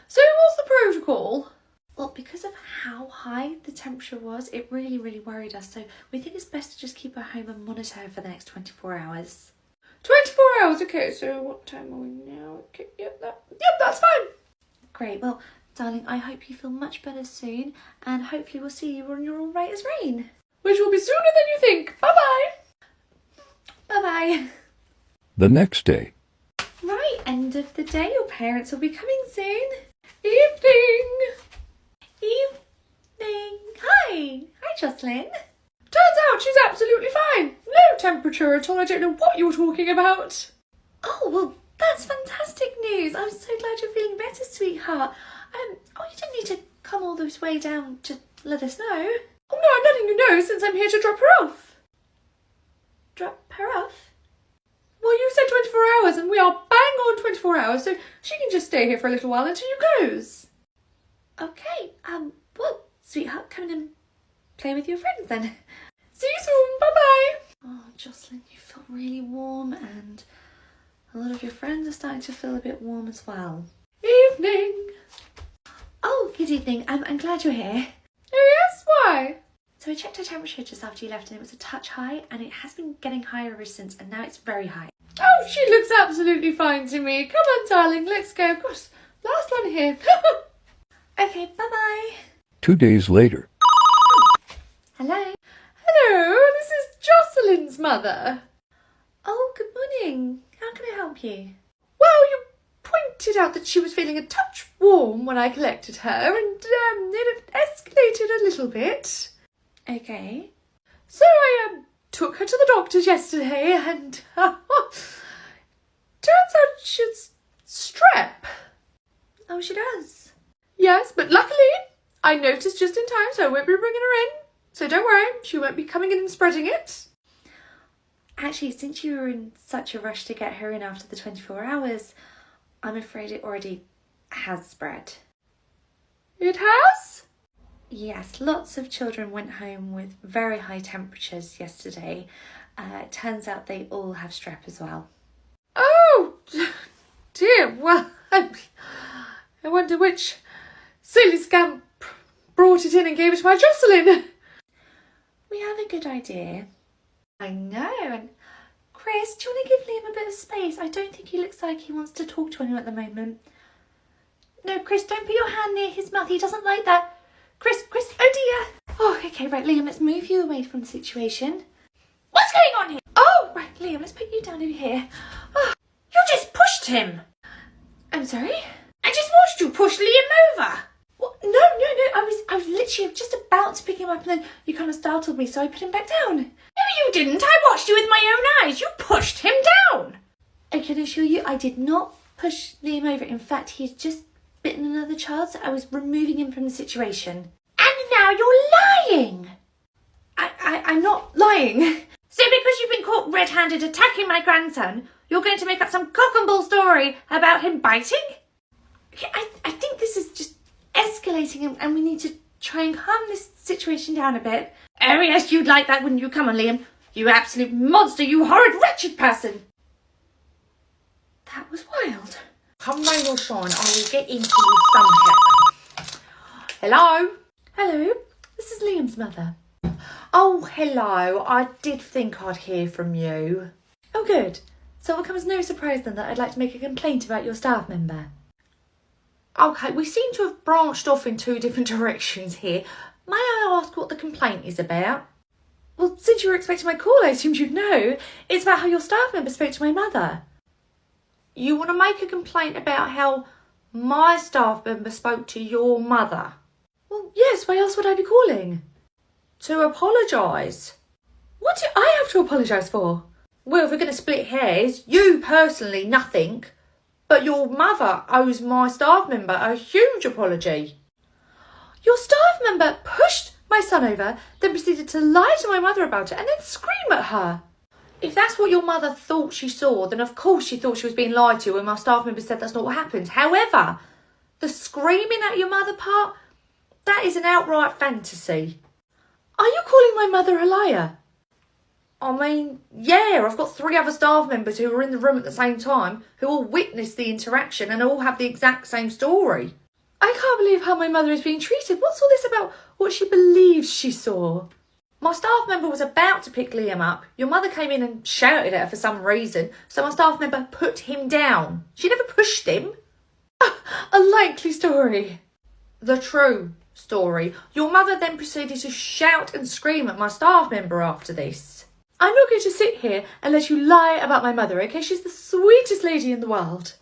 So what's the protocol?
Well, because of how high the temperature was, it really, really worried us. So we think it's best to just keep her home and monitor her for the next 24 hours.
24 hours, okay. So what time are we now? Okay, yep, that's fine.
Great, well, darling, I hope you feel much better soon, and hopefully we'll see you when you're all right as rain.
Which will be sooner than you think. Bye-bye.
Bye-bye.
The next day,
Right, end of the day. Your parents will be coming soon.
Evening.
Evening. Hi. Hi, Jocelyn.
Turns out she's absolutely fine. No temperature at all. I don't know what you're talking about.
Oh, well, that's fantastic news. I'm so glad you're feeling better, sweetheart. You didn't need to come all this way down to let us know.
Oh no, I'm letting you know since I'm here to drop her off.
Drop her off?
Well, you said 24 hours and we are bang on 24 hours, so she can just stay here for a little while until you close.
Okay, well, sweetheart, come in and play with your friends then.
See you soon. Bye-bye.
Oh, Jocelyn, you feel really warm, and a lot of your friends are starting to feel a bit warm as well.
Evening.
Oh, good evening. I'm glad you're here.
Oh yes, why?
So I checked her temperature just after you left, and it was a touch high, and it has been getting higher ever since, and now it's very high. Oh, she looks absolutely fine to me. Come on, darling, let's go. Gosh, last one here.
Okay, bye-bye.
2 days later.
Hello?
Hello, this is Jocelyn's mother.
Oh, good morning. How can I help you?
Well, you pointed out that she was feeling a touch warm when I collected her, and it had escalated a little bit.
Okay.
So I took her to the doctor's yesterday, and turns out she's strep.
Oh, she does.
Yes, but luckily I noticed just in time, so I won't be bringing her in. So don't worry, she won't be coming in and spreading it.
Actually, since you were in such a rush to get her in after the 24 hours, I'm afraid it already has spread.
It has?
Yes, lots of children went home with very high temperatures yesterday. It turns out they all have strep as well.
Oh, dear. Well, I wonder which silly scamp brought it in and gave it to my Jocelyn.
We have a good idea. I know. And Chris, do you want to give Liam a bit of space? I don't think he looks like he wants to talk to anyone at the moment. No, Chris, don't put your hand near his mouth. He doesn't like that. Chris, oh dear. Oh, okay, right, Liam, let's move you away from the situation. What's going on here? Oh, right, Liam, let's put you down over here. Oh,
You just pushed him.
I'm sorry?
I just watched you push Liam over.
What? No, I was literally just about to pick him up and then you kind of startled me, so I put him back down.
No, you didn't. I watched you with my own eyes. You pushed him down.
I can assure you I did not push Liam over. In fact, he's just bitten another child, so I was removing him from the situation.
And now you're lying.
I'm not lying.
So because you've been caught red-handed attacking my grandson, you're going to make up some cock and bull story about him biting?
Okay, I think this is just escalating and we need to try and calm this situation down a bit.
Oh yes, you'd like that, wouldn't you? Come on, Liam. You absolute monster, you horrid, wretched person.
That was wild.
Come rain or shine, I will get into you somehow. Hello?
Hello, this is Liam's mother.
Oh, hello. I did think I'd hear from you.
Oh, good. So it will come as no surprise then that I'd like to make a complaint about your staff member.
Okay, we seem to have branched off in two different directions here. May I ask what the complaint is about?
Well, since you were expecting my call, I assumed you'd know. It's about how your staff member spoke to my mother.
You want to make a complaint about how my staff member spoke to your mother?
Well, yes, why else would I be calling?
To apologise.
What do I have to apologise for?
Well, if we're going to split hairs, you personally, nothing. But your mother owes my staff member a huge apology.
Your staff member pushed my son over, then proceeded to lie to my mother about it and then scream at her.
If that's what your mother thought she saw, then of course she thought she was being lied to when my staff member said that's not what happened. However, the screaming at your mother part, that is an outright fantasy.
Are you calling my mother a liar?
I mean, yeah, I've got 3 other staff members who were in the room at the same time who all witnessed the interaction and all have the exact same story.
I can't believe how my mother is being treated. What's all this about what she believes she saw?
My staff member was about to pick Liam up. Your mother came in and shouted at her for some reason, so my staff member put him down. She never pushed him.
A likely story.
The true story. Your mother then proceeded to shout and scream at my staff member after this.
I'm not going to sit here and let you lie about my mother, okay? She's the sweetest lady in the world.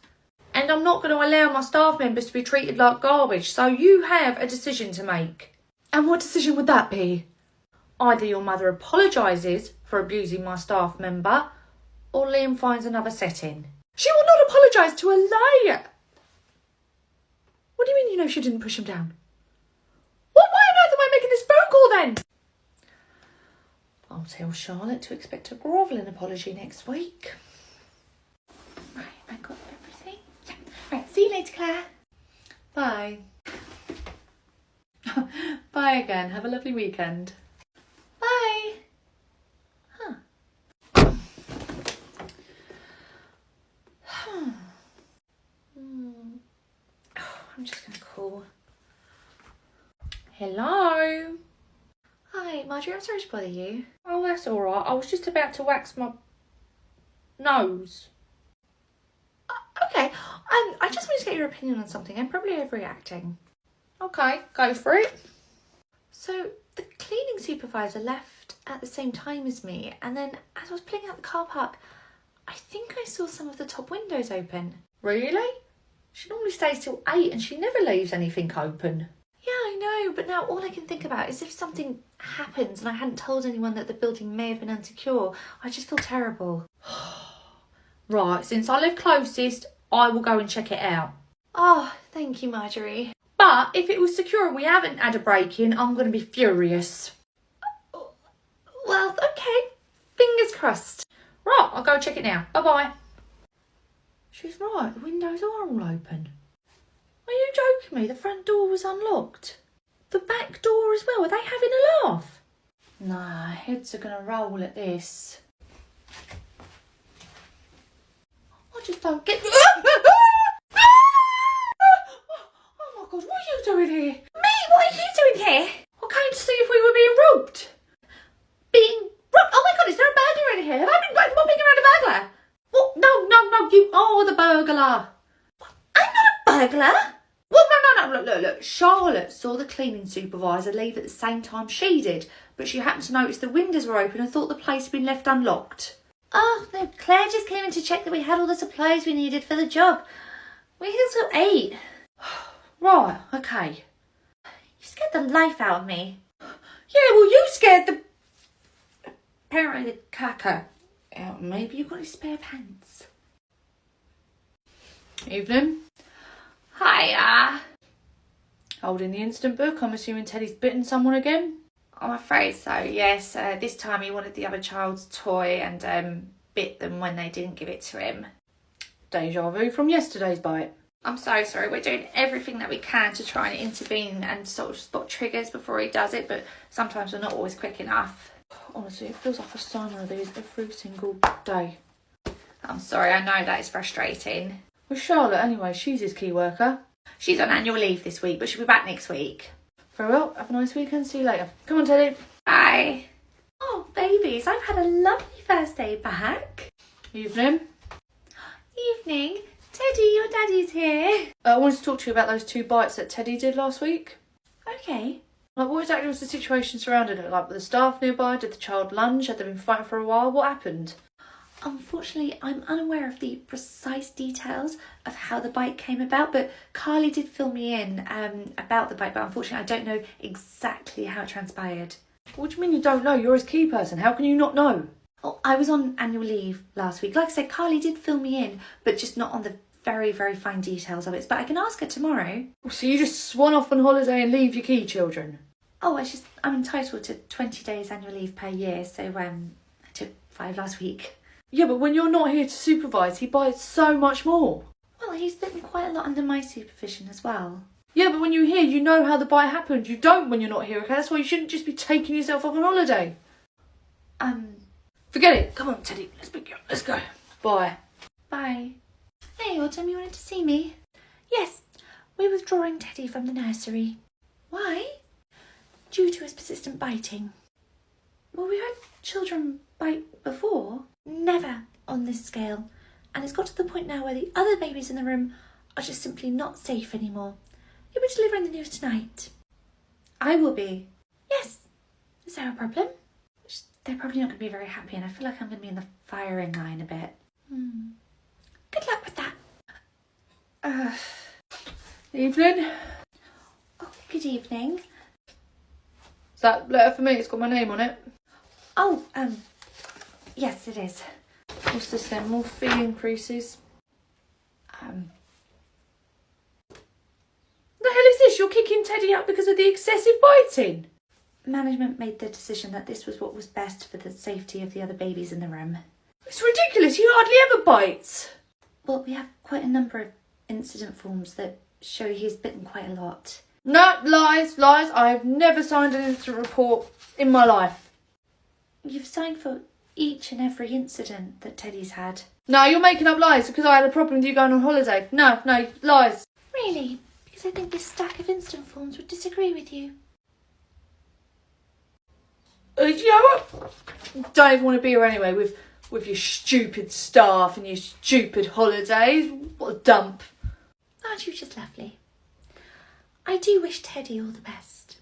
And I'm not going to allow my staff members to be treated like garbage, so you have a decision to make.
And what decision would that be?
Either your mother apologises for abusing my staff member, or Liam finds another setting.
She will not apologise to a liar. What do you mean you know she didn't push him down? Well, why on earth am I making this phone call then?
I'll tell Charlotte to expect a grovelling apology next week.
Right, I got everything. Yeah. Right, see you later, Claire.
Bye. Bye again. Have a lovely weekend.
Bye.
I'm just going to call. Hello?
Hi, Marjorie, I'm sorry to bother you.
Oh, that's all right. I was just about to wax my... nose.
Okay, I just wanted to get your opinion on something. I'm probably overreacting.
Okay, go for it.
So the cleaning supervisor left at the same time as me, and then as I was pulling out the car park, I think I saw some of the top windows open.
Really? She normally stays till 8 and she never leaves anything open.
Yeah, I know, but now all I can think about is if something happens and I hadn't told anyone that the building may have been unsecure, I just feel terrible.
Right, since I live closest, I will go and check it out.
Oh, thank you, Marjorie.
But if it was secure and we haven't had a break-in, I'm going to be furious.
Well, okay. Fingers crossed.
Right, I'll go check it now. Bye-bye. She's right, the windows are all open. Are you joking me? The front door was unlocked. The back door as well. Are they having a laugh? Nah, heads are going to roll at this. I just don't get... Oh my God, what are you doing here?
Me? What are you doing here?
I came to see if we were being robbed.
Being robbed? Oh my God, is there a burglar in here? Have I been like mobbing around a burglar?
Oh, no, you are the burglar.
I'm not a burglar.
Well, no, look. Charlotte saw the cleaning supervisor leave at the same time she did, but she happened to notice the windows were open and thought the place had been left unlocked.
Oh, no, Claire just came in to check that we had all the supplies we needed for the job. We're here till 8.
Right, okay.
You scared the life out of me.
Yeah, well, you scared the... apparently the caca out of me.
Maybe you've got any spare pants.
Evening.
Hiya.
Holding the instant book. I'm assuming Teddy's bitten someone again?
I'm afraid so, yes. This time he wanted the other child's toy and bit them when they didn't give it to him.
Deja vu from yesterday's bite.
I'm so sorry. We're doing everything that we can to try and intervene and sort of spot triggers before he does it, but sometimes we're not always quick enough.
Honestly, it feels like a summer of these every single day.
I'm sorry, I know that is frustrating.
With Charlotte, anyway, she's his key worker.
She's on annual leave this week, but she'll be back next week.
Very well, have a nice weekend, see you later. Come on, Teddy.
Bye. Oh, babies, I've had a lovely first day back.
Evening.
Evening. Teddy, your daddy's here.
I wanted to talk to you about those 2 bites that Teddy did last week.
Okay.
Like, what exactly was the situation surrounding it? Like, were the staff nearby? Did the child lunge? Had they been fighting for a while? What happened?
Unfortunately, I'm unaware of the precise details of how the bite came about, but Carly did fill me in about the bite, but unfortunately I don't know exactly how it transpired.
What do you mean you don't know? You're his key person. How can you not know?
Oh, I was on annual leave last week. Like I said, Carly did fill me in, but just not on the very, very fine details of it. But I can ask her tomorrow.
So you just swan off on holiday and leave your key children?
Oh, I'm entitled to 20 days annual leave per year, so I took 5 last week.
Yeah, but when you're not here to supervise, he bites so much more.
Well, he's bitten quite a lot under my supervision as well.
Yeah, but when you're here, you know how the bite happened. You don't when you're not here, okay? That's why you shouldn't just be taking yourself off on holiday. Forget it. Come on, Teddy. Let's go. Bye.
Bye. Hey, Autumn, you wanted to see me? Yes, we're withdrawing Teddy from the nursery. Why? Due to his persistent biting. Well, we've had children bite before. Never on this scale. And it's got to the point now where the other babies in the room are just simply not safe anymore. You'll be delivering the news tonight. I will be. Yes. Is there a problem? They're probably not going to be very happy, and I feel like I'm going to be in the firing line a bit. Good luck with that.
Evening.
Oh, good evening.
Is that letter for me? It's got my name on it.
Oh, yes, it is.
What's this then? More fee increases. The hell is this? You're kicking Teddy out because of the excessive biting?
Management made the decision that this was what was best for the safety of the other babies in the room.
It's ridiculous. He hardly ever bites.
Well, we have quite a number of incident forms that show he's bitten quite a lot.
No, lies. I've never signed an incident report in my life.
You've signed for each and every incident that Teddy's had.
No, you're making up lies because I had a problem with you going on holiday. No, lies.
Really? Because I think this stack of incident forms would disagree with you.
You know what? Don't even want to be here anyway. With
with your stupid staff and your stupid holidays. What a dump.
Aren't you just lovely? I do wish Teddy all the best.